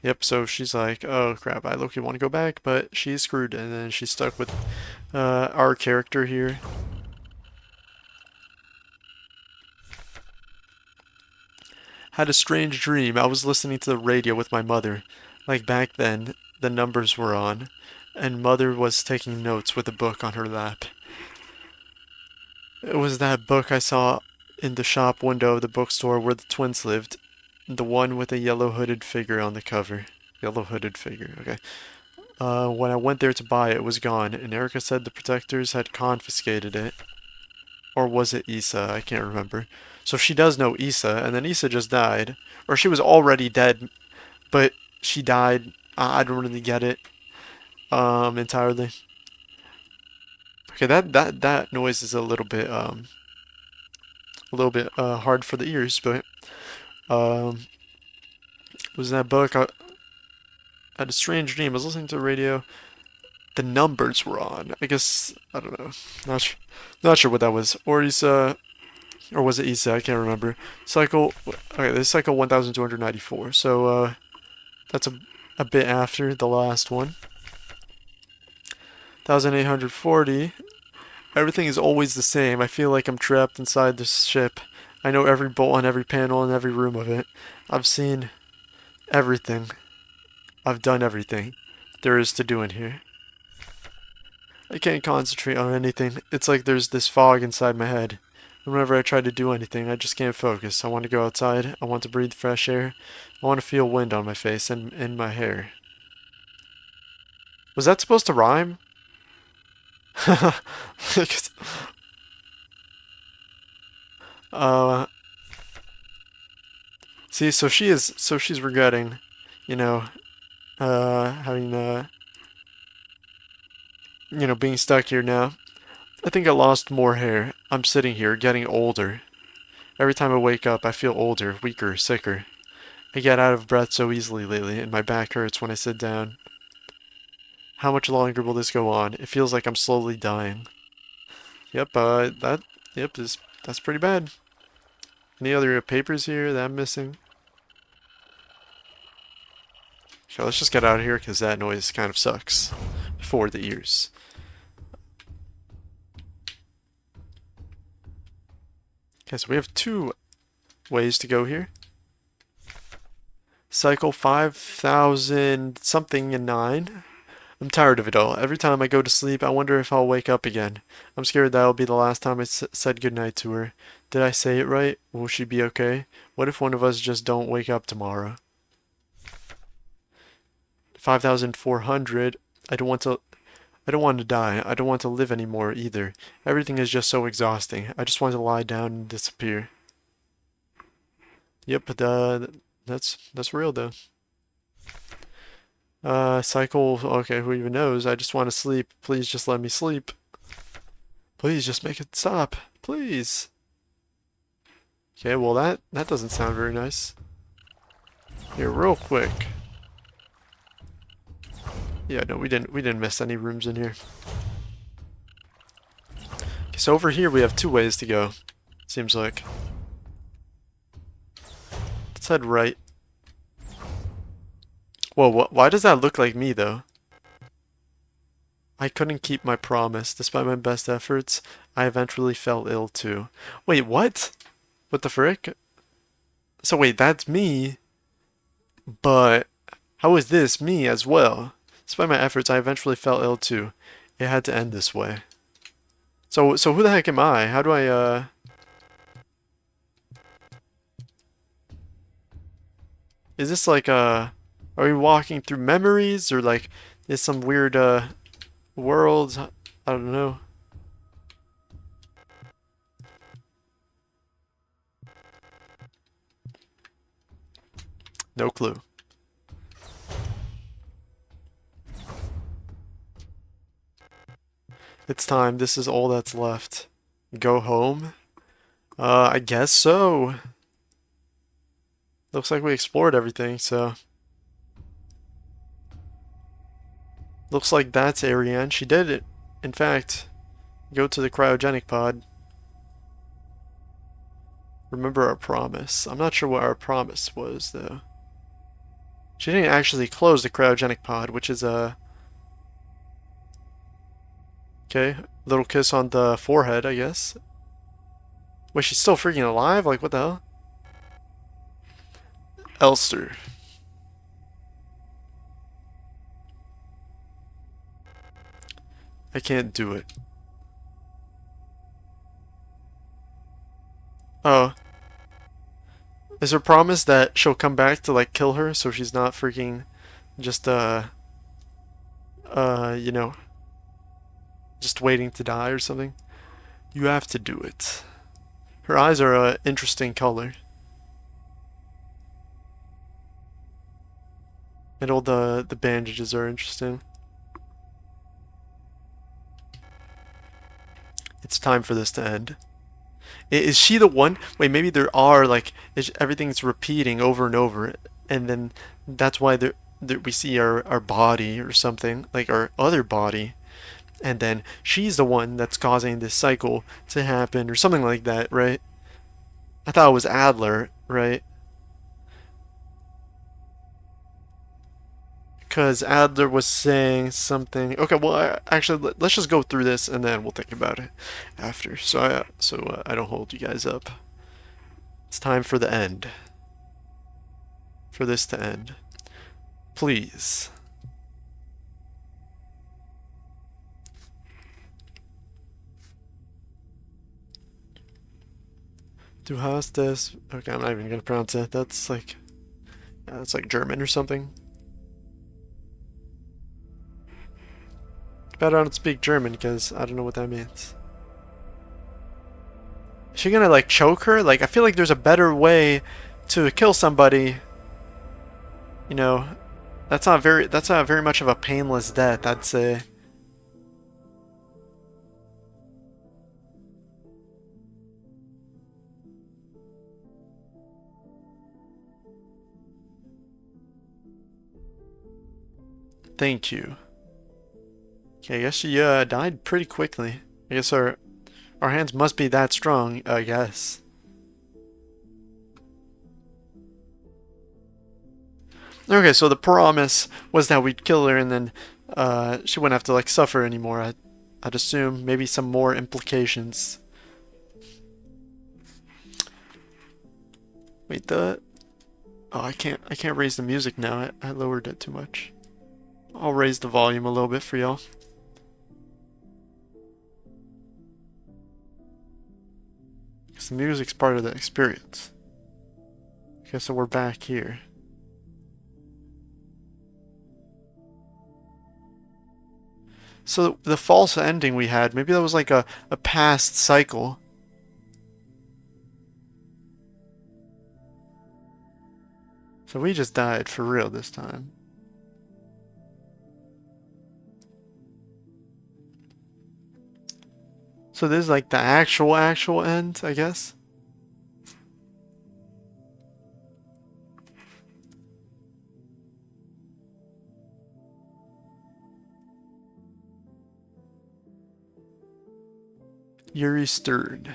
Yep, so she's like, oh crap, I low-key want to go back, but she's screwed, and then she's stuck with our character here. Had a strange dream. I was listening to the radio with my mother. Like back then, the numbers were on, and mother was taking notes with a book on her lap. It was that book I saw in the shop window of the bookstore where the twins lived. The one with a yellow hooded figure on the cover. Yellow hooded figure, okay. When I went there to buy it, it was gone, and Erica said the protectors had confiscated it. Or was it Issa? I can't remember. So she does know Issa, and then Issa just died. Or she was already dead, but she died. I don't really get it entirely. Okay, that noise is a little bit hard for the ears, but it was that book. I had a strange dream. I was listening to the radio. The numbers were on. I guess I don't know. Not sure what that was. Or Issa, or was it Issa? I can't remember. Cycle. Okay, this is cycle 1294. So that's a bit after the last one. 1840. Everything is always the same. I feel like I'm trapped inside this ship. I know every bolt on every panel in every room of it. I've seen everything. I've done everything there is to do in here. I can't concentrate on anything. It's like there's this fog inside my head. Whenever I try to do anything, I just can't focus. I want to go outside. I want to breathe fresh air. I want to feel wind on my face and in my hair. Was that supposed to rhyme? See, so she's regretting, you know, having, being stuck here now. I think I lost more hair. I'm sitting here, getting older. Every time I wake up, I feel older, weaker, sicker. I get out of breath so easily lately, and my back hurts when I sit down. How much longer will this go on? It feels like I'm slowly dying. Yep, that's pretty bad. Any other papers here that I'm missing? Okay, let's just get out of here because that noise kind of sucks for the ears. Okay, so we have 2 ways to go here. Cycle 5000 something and 9. I'm tired of it all. Every time I go to sleep, I wonder if I'll wake up again. I'm scared that'll be the last time I said goodnight to her. Did I say it right? Will she be okay? What if one of us just don't wake up tomorrow? 5400. I don't want to die. I don't want to live anymore either. Everything is just so exhausting. I just want to lie down and disappear. Yep, but that's real though. Cycle, okay, who even knows? I just want to sleep. Please just let me sleep. Please just make it stop. Please. Okay, well that doesn't sound very nice. Here, real quick. Yeah, no, we didn't miss any rooms in here. Okay, so over here we have 2 ways to go. Seems like. Let's head right. Whoa, why does that look like me, though? I couldn't keep my promise. Despite my best efforts, I eventually fell ill, too. Wait, what? What the frick? So wait, that's me, but how is this me as well? Despite my efforts, I eventually fell ill, too. It had to end this way. So who the heck am I? How do I, Is this like, are we walking through memories, or like, is some weird, world? I don't know. No clue. It's time. This is all that's left. Go home? I guess so. Looks like we explored everything, so. Looks like that's Ariane. She did it. in fact, go to the cryogenic pod. Remember our promise. I'm not sure what our promise was, though. She didn't actually close the cryogenic pod, which is a... Okay, little kiss on the forehead, I guess. Wait, she's still freaking alive? Like, what the hell? Elster. I can't do it. Oh. Is her promise that she'll come back to, like, kill her so she's not freaking just, you know, just waiting to die or something? You have to do it. Her eyes are an interesting color. And all the bandages are interesting. It's time for this to end. Is she the one? Wait, maybe there are, like, everything's repeating over and over, and then that's why we see our body or something, like our other body, and then she's the one that's causing this cycle to happen or something like that, right? I thought it was Adler, right? Because Adler was saying something. Okay, well, actually, let's just go through this and then we'll think about it after. So I don't hold you guys up. It's time for the end. For this to end. Please. Du hast es. Okay, I'm not even gonna pronounce it. That's like German or something. Bet I don't speak German because I don't know what that means. Is she gonna like choke her? Like, I feel like there's a better way to kill somebody. You know, that's not very much of a painless death, I'd say. Thank you. Okay, I guess she died pretty quickly. I guess our hands must be that strong, I guess. Okay, so the promise was that we'd kill her and then she wouldn't have to like suffer anymore. I'd assume maybe some more implications. Wait, oh, I can't raise the music now. I lowered it too much. I'll raise the volume a little bit for y'all. Because the music's part of the experience. Okay, so we're back here. So the false ending we had, maybe that was like a past cycle. So we just died for real this time. So this is like the actual end, I guess? Yuri Stern.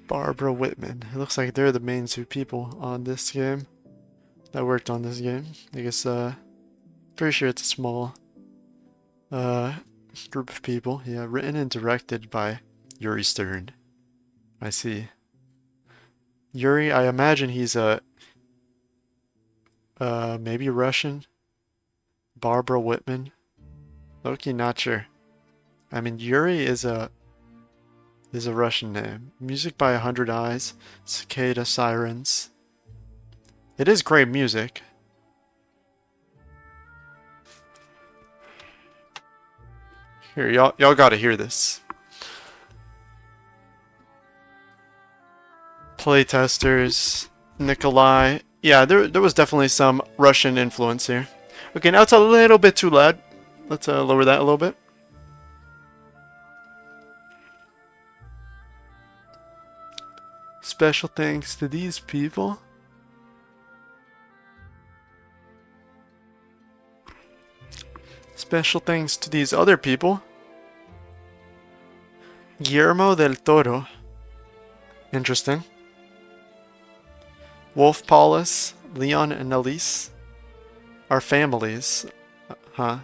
Barbara Whitman. It looks like they're the main two people on this game that worked on this game. I guess, pretty sure it's a small group of people. Yeah, written and directed by Yuri Stern. I see. Yuri, I imagine he's a maybe Russian. Barbara Whitman. Loki, not sure. I mean, Yuri is a Russian name. Music by 100 Eyes, Cicada Sirens. It is great music. Here, y'all gotta hear this. Playtesters, Nikolai. Yeah, there was definitely some Russian influence here. Okay, now it's a little bit too loud. Let's lower that a little bit. Special thanks to these people. Special thanks to these other people. Guillermo del Toro. Interesting. Wolf Paulus, Leon and Elise. Our families. Huh.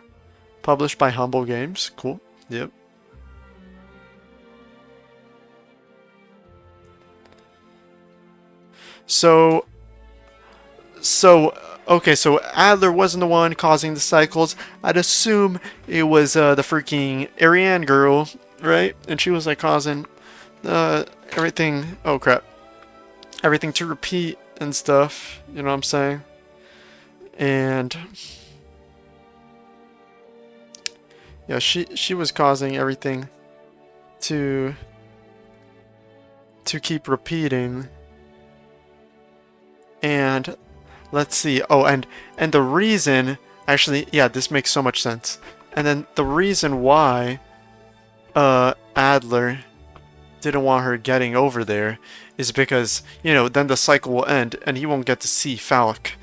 Published by Humble Games. Cool. Yep. So, okay, so Adler wasn't the one causing the cycles. I'd assume it was the freaking Ariane girl, right? And she was like causing everything. Oh crap! Everything to repeat and stuff. You know what I'm saying? And yeah, she was causing everything to keep repeating. And let's see. Oh, and the reason, actually, yeah, this makes so much sense. And then the reason why Adler didn't want her getting over there is because, you know, then the cycle will end and he won't get to see Phallic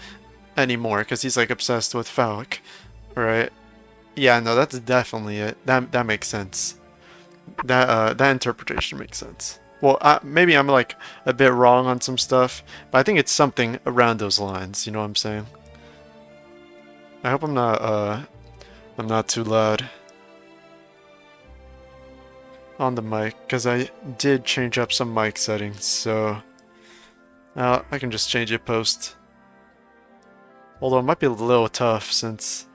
anymore because he's like obsessed with Phallic, right? Yeah, no, that's definitely it. That makes sense. That interpretation makes sense. Well, maybe I'm like a bit wrong on some stuff, but I think it's something around those lines. You know what I'm saying? I hope I'm not too loud on the mic, because I did change up some mic settings, so I can just change it post. Although it might be a little tough since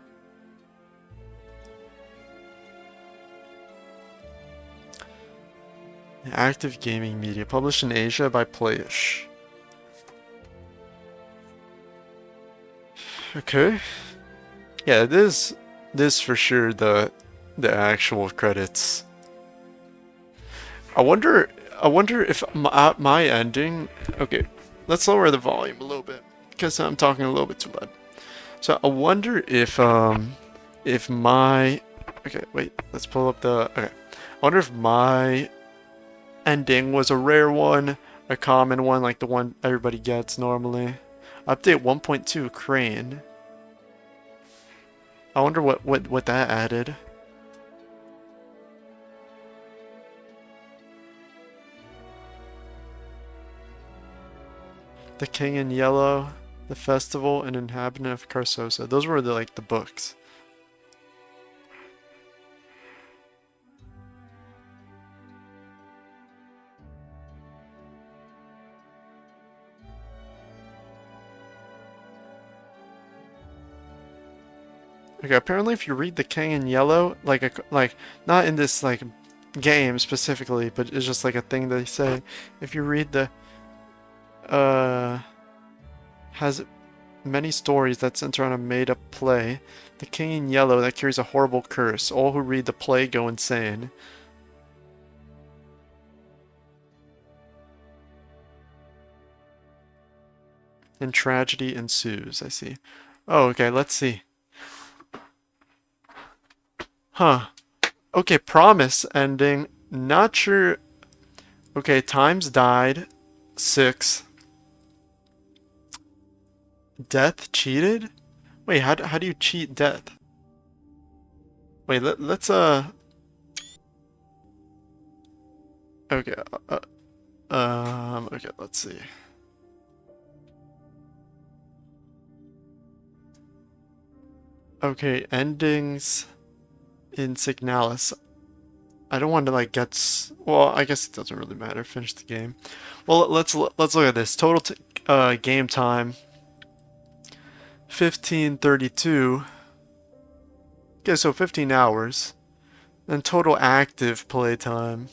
active gaming media published in Asia by Playish. Okay. Yeah, this for sure the actual credits. I wonder if my ending. Okay, let's lower the volume a little bit because I'm talking a little bit too loud. So I wonder if my. Okay, wait. Let's pull up the. Okay, I wonder if my ending was a rare one, a common one, like the one everybody gets normally. Update 1.2 Crane. I wonder what that added. The King in Yellow, The Festival, and Inhabitant of Carcosa. Those were the books. Okay, apparently if you read The King in Yellow, like not in this game specifically, but it's just like a thing they say. If you read the has many stories that center on a made-up play. The King in Yellow that carries a horrible curse. All who read the play go insane. And tragedy ensues, I see. Oh, okay, let's see. Huh. Okay, promise ending. Not sure. Okay, times died. 6. Death cheated? Wait, how do you cheat death? Wait, let's okay, okay, let's see. Okay, endings in Signalis. I don't want to get well, I guess it doesn't really matter. Finish the game. Well, let's look at this. Total game time 1532. Okay, so 15 hours. And total active play time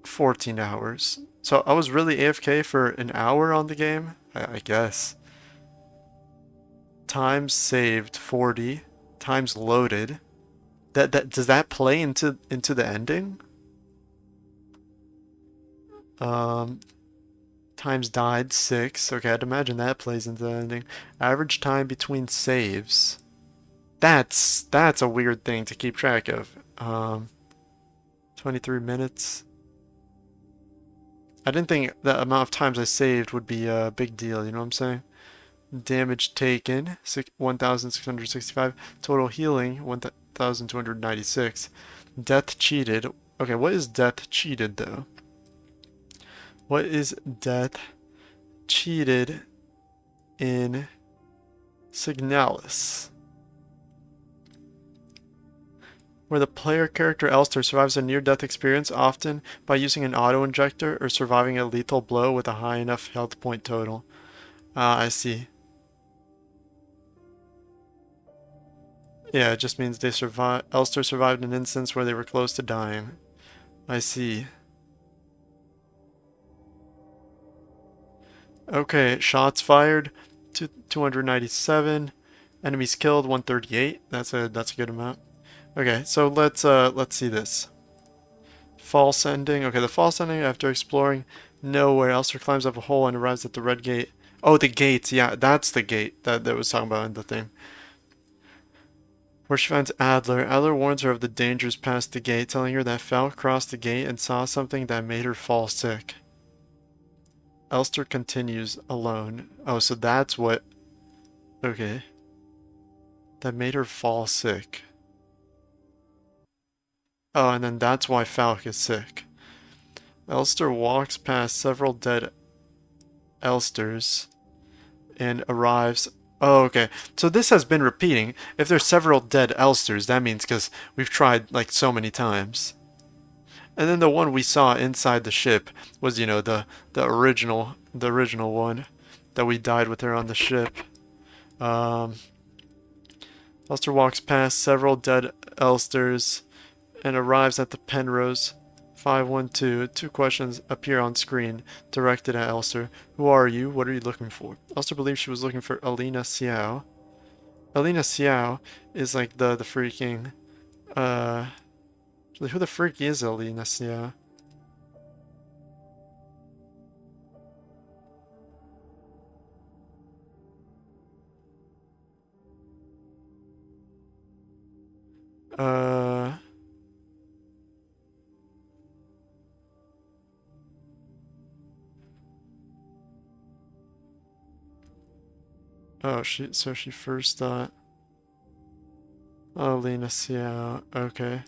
14 hours. So I was really AFK for an hour on the game, I guess. Times saved 40. Times loaded. Does that play into the ending? Times died 6. Okay, I'd imagine that plays into the ending. Average time between saves. That's a weird thing to keep track of. 23 minutes. I didn't think the amount of times I saved would be a big deal, you know what I'm saying? Damage taken, 1,665. Total healing, 1,296. Death cheated. Okay, what is death cheated, though? What is death cheated in Signalis? Where the player character Elster survives a near-death experience, often by using an auto-injector or surviving a lethal blow with a high enough health point total. Ah, I see. Yeah, it just means they survived. Elster survived an instance where they were close to dying. I see. Okay, shots fired, 297. Enemies killed, 138. That's a good amount. Okay, so let's see this. False ending. Okay, the false ending, after exploring nowhere, Elster climbs up a hole and arrives at the red gate. Oh, the gates. Yeah, that's the gate that was talking about in the thing. Where she finds Adler. Adler warns her of the dangers past the gate, telling her that Falk crossed the gate and saw something that made her fall sick. Elster continues alone. Oh, so that's what... Okay. That made her fall sick. Oh, and then that's why Falk is sick. Elster walks past several dead Elsters and arrives... Oh, okay. So this has been repeating. If there's several dead Elsters, that means because we've tried like so many times. And then the one we saw inside the ship was, you know, the original one that we died with her on the ship. Elster walks past several dead Elsters and arrives at the Penrose 512. Two questions appear on screen directed at Elster. Who are you? What are you looking for? Elster believes she was looking for Alina Xiao. Alina Xiao is like the freaking who the freak is Alina Xiao? Oh, she first thought... Oh, Lena Xiao. Okay.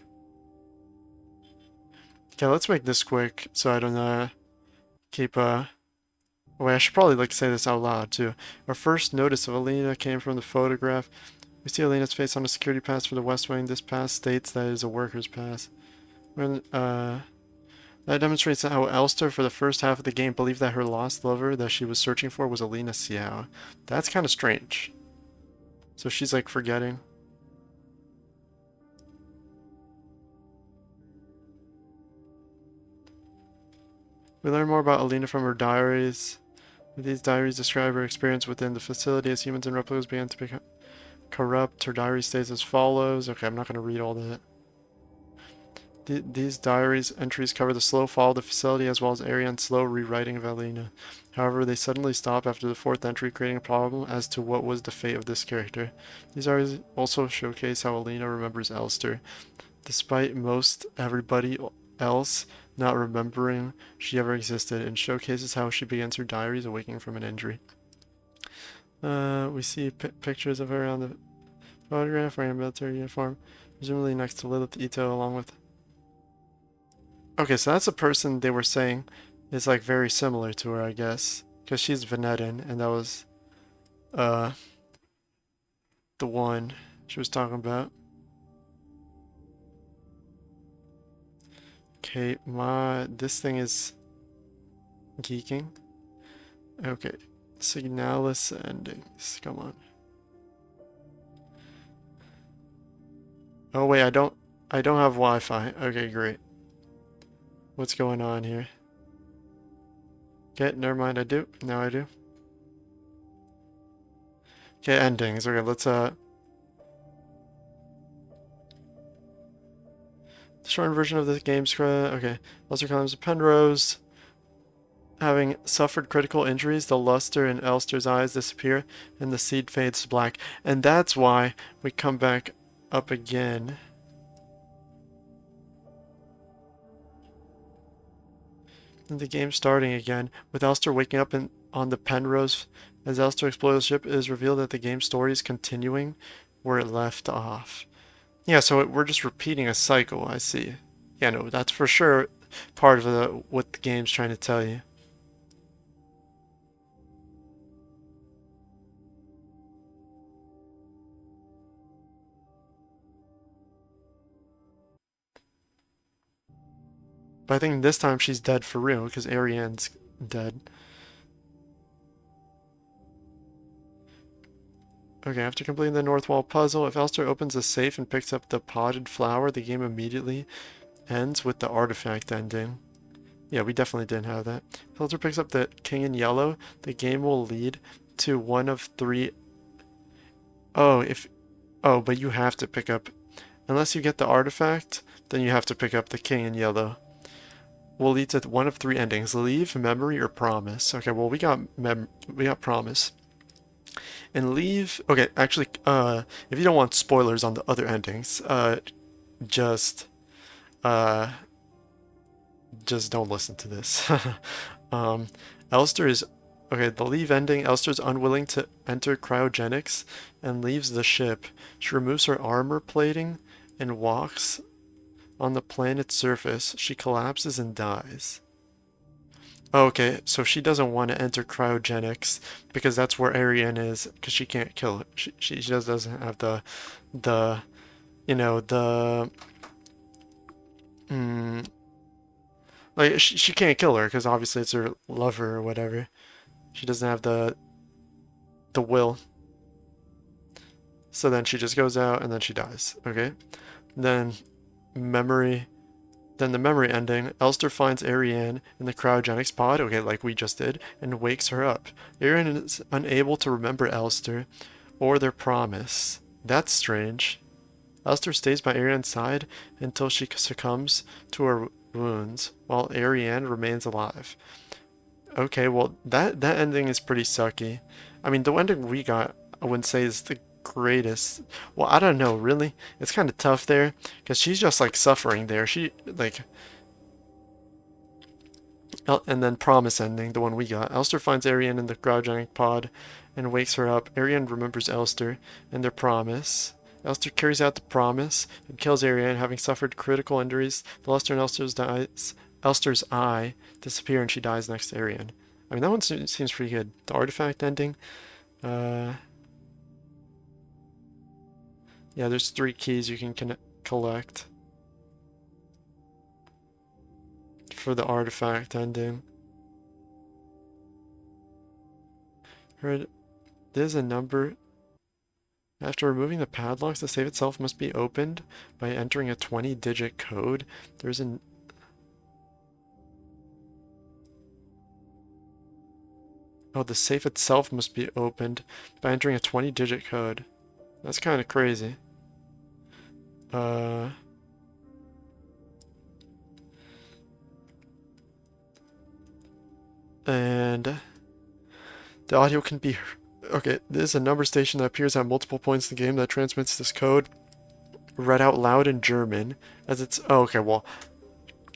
Okay, let's make this quick so I don't keep wait, I should probably like say this out loud too. Our first notice of Alina came from the photograph. We see Alina's face on a security pass for the West Wing. This pass states that it is a worker's pass. When that demonstrates how Elster, for the first half of the game, believed that her lost lover that she was searching for was Alina Xiao. That's kind of strange. So she's like forgetting. We learn more about Alina from her diaries. These diaries describe her experience within the facility as humans and replicas began to become corrupt. Her diary states as follows. Okay, I'm not going to read all that. These diaries entries cover the slow fall of the facility as well as area and slow rewriting of Alina. However, they suddenly stop after the fourth entry, creating a problem as to what was the fate of this character. These diaries also showcase how Alina remembers Elster. Despite most everybody else not remembering she ever existed, and showcases how she begins her diaries awakening from an injury. We see pictures of her on the photograph wearing a military uniform, presumably next to Lilith Ito, along with... Okay, so that's a person they were saying is like very similar to her, I guess, because she's Venetan, and that was the one she was talking about. Okay, this thing is geeking. Okay, Signalis endings. Come on. Oh wait, I don't have Wi-Fi. Okay, great. What's going on here? Okay, never mind. I do. Now I do. Okay, endings. Okay, let's the shortened version of the game script. Okay, Elster climbs to Penrose. Having suffered critical injuries, the luster in Elster's eyes disappear and the seed fades to black. And that's why we come back up again. And the game starting again, with Elster waking up on the Penrose As Elster explores the ship, it is revealed that the game's story is continuing where it left off. Yeah, so we're just repeating a cycle, I see. Yeah, no, that's for sure part of what the game's trying to tell you. But I think this time she's dead for real, because Ariane's dead. Okay, after completing the North Wall puzzle, if Elster opens the safe and picks up the potted flower, the game immediately ends with the artifact ending. Yeah, we definitely didn't have that. If Elster picks up the king in yellow, the game will lead to one of three. Oh, if. Oh, but you have to pick up. Unless you get the artifact, then you have to pick up the king in yellow. Will lead to one of three endings: leave, memory, or promise. Okay, well we got promise. And leave. Okay, actually, if you don't want spoilers on the other endings, just uh, just don't listen to this. um, Elster is okay. The leave ending. Elster's unwilling to enter cryogenics and leaves the ship. She removes her armor plating and walks on the planet's surface. She collapses and dies. Okay, so she doesn't want to enter cryogenics because that's where Ariane is because she can't kill it. She just doesn't have the you know the mm, like she can't kill her because obviously it's her lover or whatever. She doesn't have the will. So then she just goes out and then she dies. Okay, then memory. Then the memory ending, Elster finds Ariane in the cryogenics pod, okay, like we just did, and wakes her up. Ariane is unable to remember Elster or their promise. That's strange. Elster stays by Ariane's side until she succumbs to her wounds, while Ariane remains alive. Okay, well, that ending is pretty sucky. I mean, the ending we got, I wouldn't say is the greatest. Well, I don't know, really. It's kind of tough there because she's just like suffering there. She like and then promise ending, the one we got. Elster finds Ariane in the cryogenic pod and wakes her up. Ariane remembers Elster and their promise. Elster carries out the promise and kills Ariane, having suffered critical injuries. The luster in Elster's eye disappear and she dies next to Ariane. I mean, that one seems pretty good. The artifact ending. Uh, yeah, there's 3 keys you can collect for the artifact ending. There's a number. After removing the padlocks, the safe itself must be opened by entering a 20-digit code. There's an... Oh, the safe itself must be opened by entering a 20-digit code. That's kind of crazy. And the audio can be... Okay, there's a number station that appears at multiple points in the game that transmits this code read out loud in German as it's... Oh, okay, well,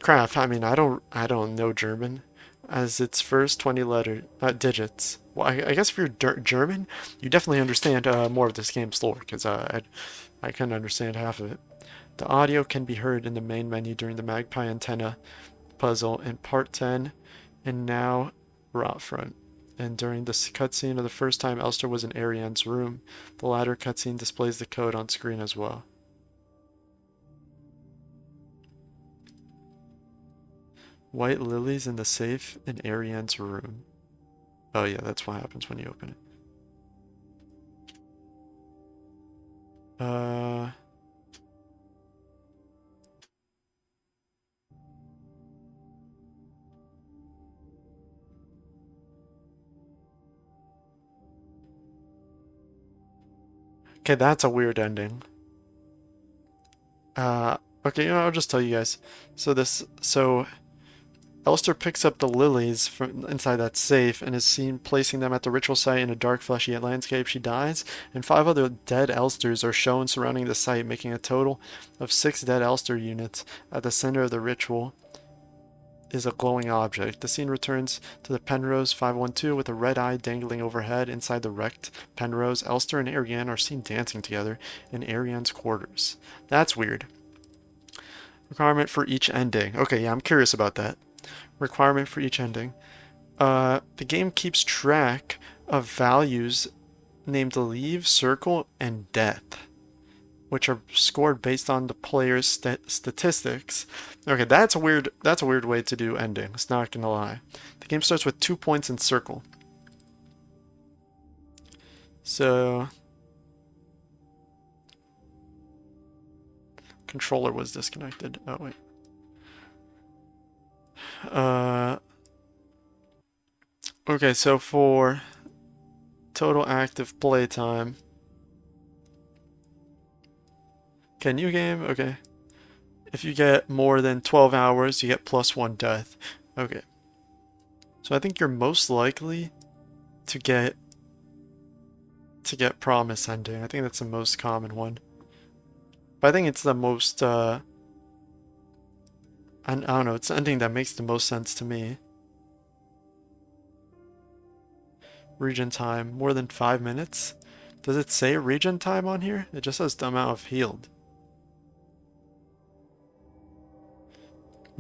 crap. I mean, I don't know German as its first 20 digits. Well, I guess if you're German, you definitely understand more of this game's lore because I couldn't understand half of it. The audio can be heard in the main menu during the Magpie Antenna puzzle in Part 10 and now Rot Front. And during the cutscene of the first time Elster was in Ariane's room, the latter cutscene displays the code on screen as well. White lilies in the safe in Ariane's room. Oh yeah, that's what happens when you open it. Okay, that's a weird ending. Okay, you know, I'll just tell you guys. So Elster picks up the lilies from inside that safe and is seen placing them at the ritual site in a dark, fleshy landscape. She dies, and 5 other dead Elsters are shown surrounding the site, making a total of 6 dead Elster units at the center of the ritual. is a glowing object. The scene returns to the Penrose 512 with a red eye dangling overhead. Inside the wrecked Penrose, Elster and Ariane are seen dancing together in Ariane's quarters. That's weird. Requirement for each ending. Okay, yeah, I'm curious about that. Requirement for each ending. The game keeps track of values named leave, circle, and death, which are scored based on the player's statistics. Okay, that's a weird way to do endings, not gonna lie. The game starts with 2 points in circle. So controller was disconnected. Oh wait. Okay, so for total active playtime. Okay, new game. Okay. If you get more than 12 hours, you get +1 death. Okay. So I think you're most likely to get promise ending. I think that's the most common one. But I think it's the most I don't know, it's the ending that makes the most sense to me. Regen time, more than 5 minutes? Does it say regen time on here? It just says the amount of healed.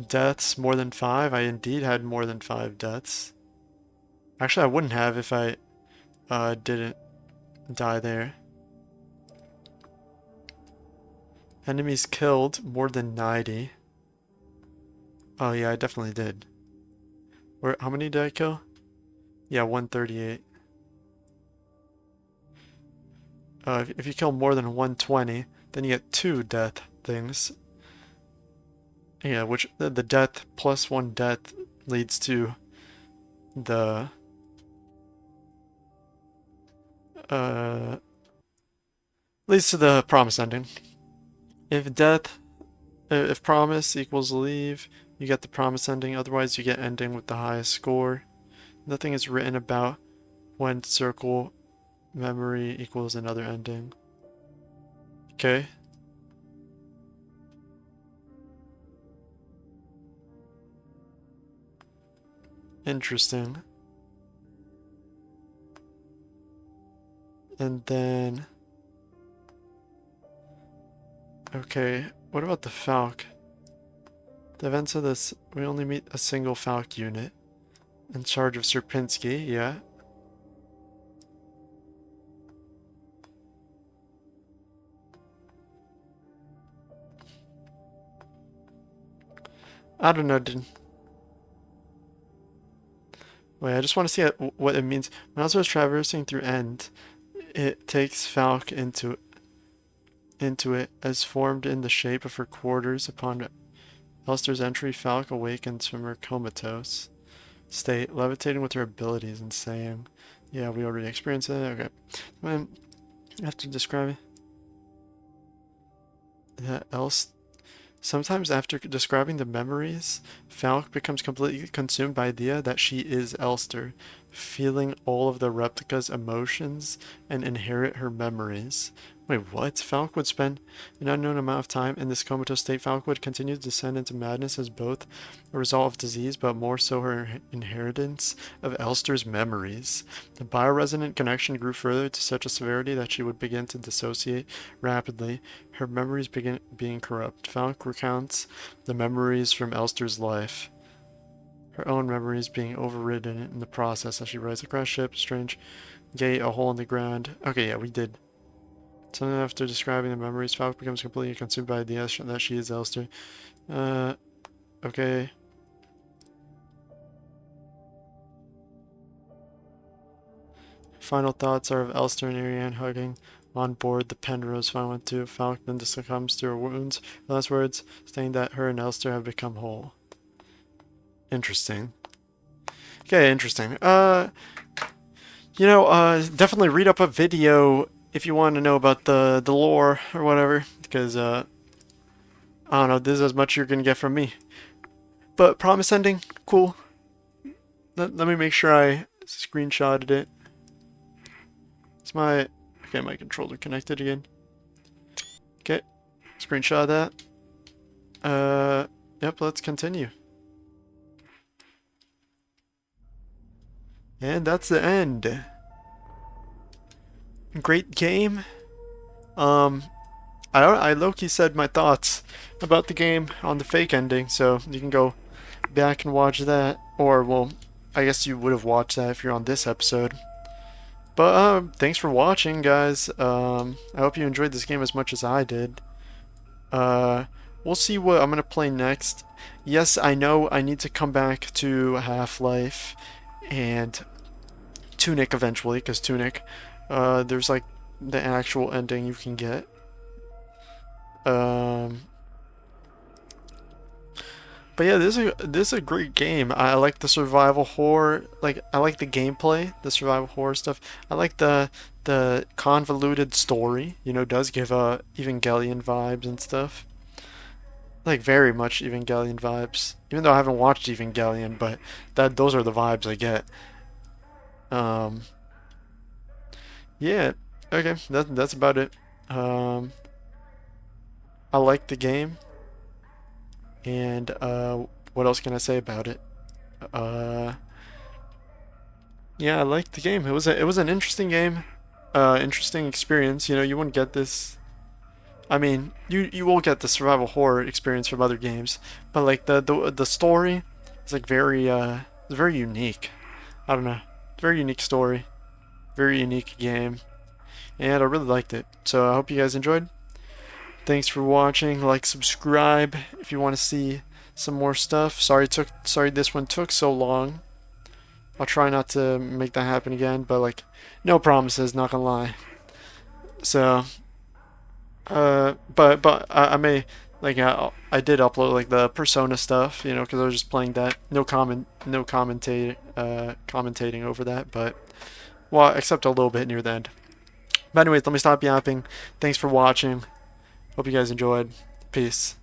Deaths, more than 5? I indeed had more than 5 deaths. Actually, I wouldn't have if I didn't die there. Enemies killed, more than 90. Oh yeah, I definitely did. How many did I kill? Yeah, 138. If you kill more than 120, then you get 2 death things. Yeah, which the death plus 1 death leads to the promise ending. If promise equals leave, you get the promise ending. Otherwise, you get ending with the highest score. Nothing is written about when circle memory equals another ending. Okay. Interesting. And then... Okay, what about the Falk? The events of this, we only meet a single Falk unit. In charge of Sierpinski, yeah. I don't know, Wait, I just want to see what it means. When Elster is traversing through End, it takes Falk into it as formed in the shape of her quarters. Upon Elster's entry, Falk awakens from her comatose state, levitating with her abilities and saying, yeah, we already experienced it. Okay. Then, after describing that sometimes after describing the memories, Falk becomes completely consumed by the idea that she is Elster, feeling all of the replica's emotions and inherit her memories. Wait, what? Falk would spend an unknown amount of time in this comatose state. Falk would continue to descend into madness as both a result of disease, but more so her inheritance of Elster's memories. The bioresonant connection grew further to such a severity that she would begin to dissociate rapidly. Her memories begin being corrupt. Falk recounts the memories from Elster's life, her own memories being overridden in the process as she rides across ship, strange gate, a hole in the ground. Okay, yeah, we did. Soon after describing the memories, Falk becomes completely consumed by the idea that she is Elster. Okay. Final thoughts are of Elster and Ariane hugging on board the Penrose 512. Falk then succumbs to her wounds. Her last words, saying that her and Elster have become whole. Interesting. Okay, interesting. Definitely read up a video if you want to know about the lore or whatever, because I don't know, this is as much you're gonna get from me. But promise ending, cool. Let me make sure I screenshotted it. My controller connected again. Okay, screenshot that. Yep, let's continue. And that's the end. Great game. Um, I low-key said my thoughts about the game on the fake ending, so you can go back and watch that. Or, well, I guess you would have watched that if you're on this episode. But thanks for watching, guys. I hope you enjoyed this game as much as I did. Uh, we'll see what I'm gonna play next. Yes, I know I need to come back to Half-Life and Tunic eventually, because Tunic, there's like the actual ending you can get. Um, but yeah, this is a great game. I like the survival horror. Like I like the gameplay, the survival horror stuff. I like the convoluted story. You know, does give Evangelion vibes and stuff. Like very much Evangelion vibes. Even though I haven't watched Evangelion, but those are the vibes I get. Um, yeah. Okay, that's about it. Um, I like the game, and what else can I say about it? Uh, yeah, I liked the game. It was an interesting game, interesting experience. You know, you wouldn't get this. I mean, you will get the survival horror experience from other games, but like the story is like it's very unique. I don't know, very unique story, very unique game, and I really liked it. So I hope you guys enjoyed. Thanks for watching. Like, subscribe if you want to see some more stuff. Sorry this one took so long. I'll try not to make that happen again, but like no promises, not gonna lie. So, but I may like I did upload like the Persona stuff, you know, because I was just playing that. No commentating over that, but well, except a little bit near the end. But anyways, let me stop yapping. Thanks for watching. Hope you guys enjoyed. Peace.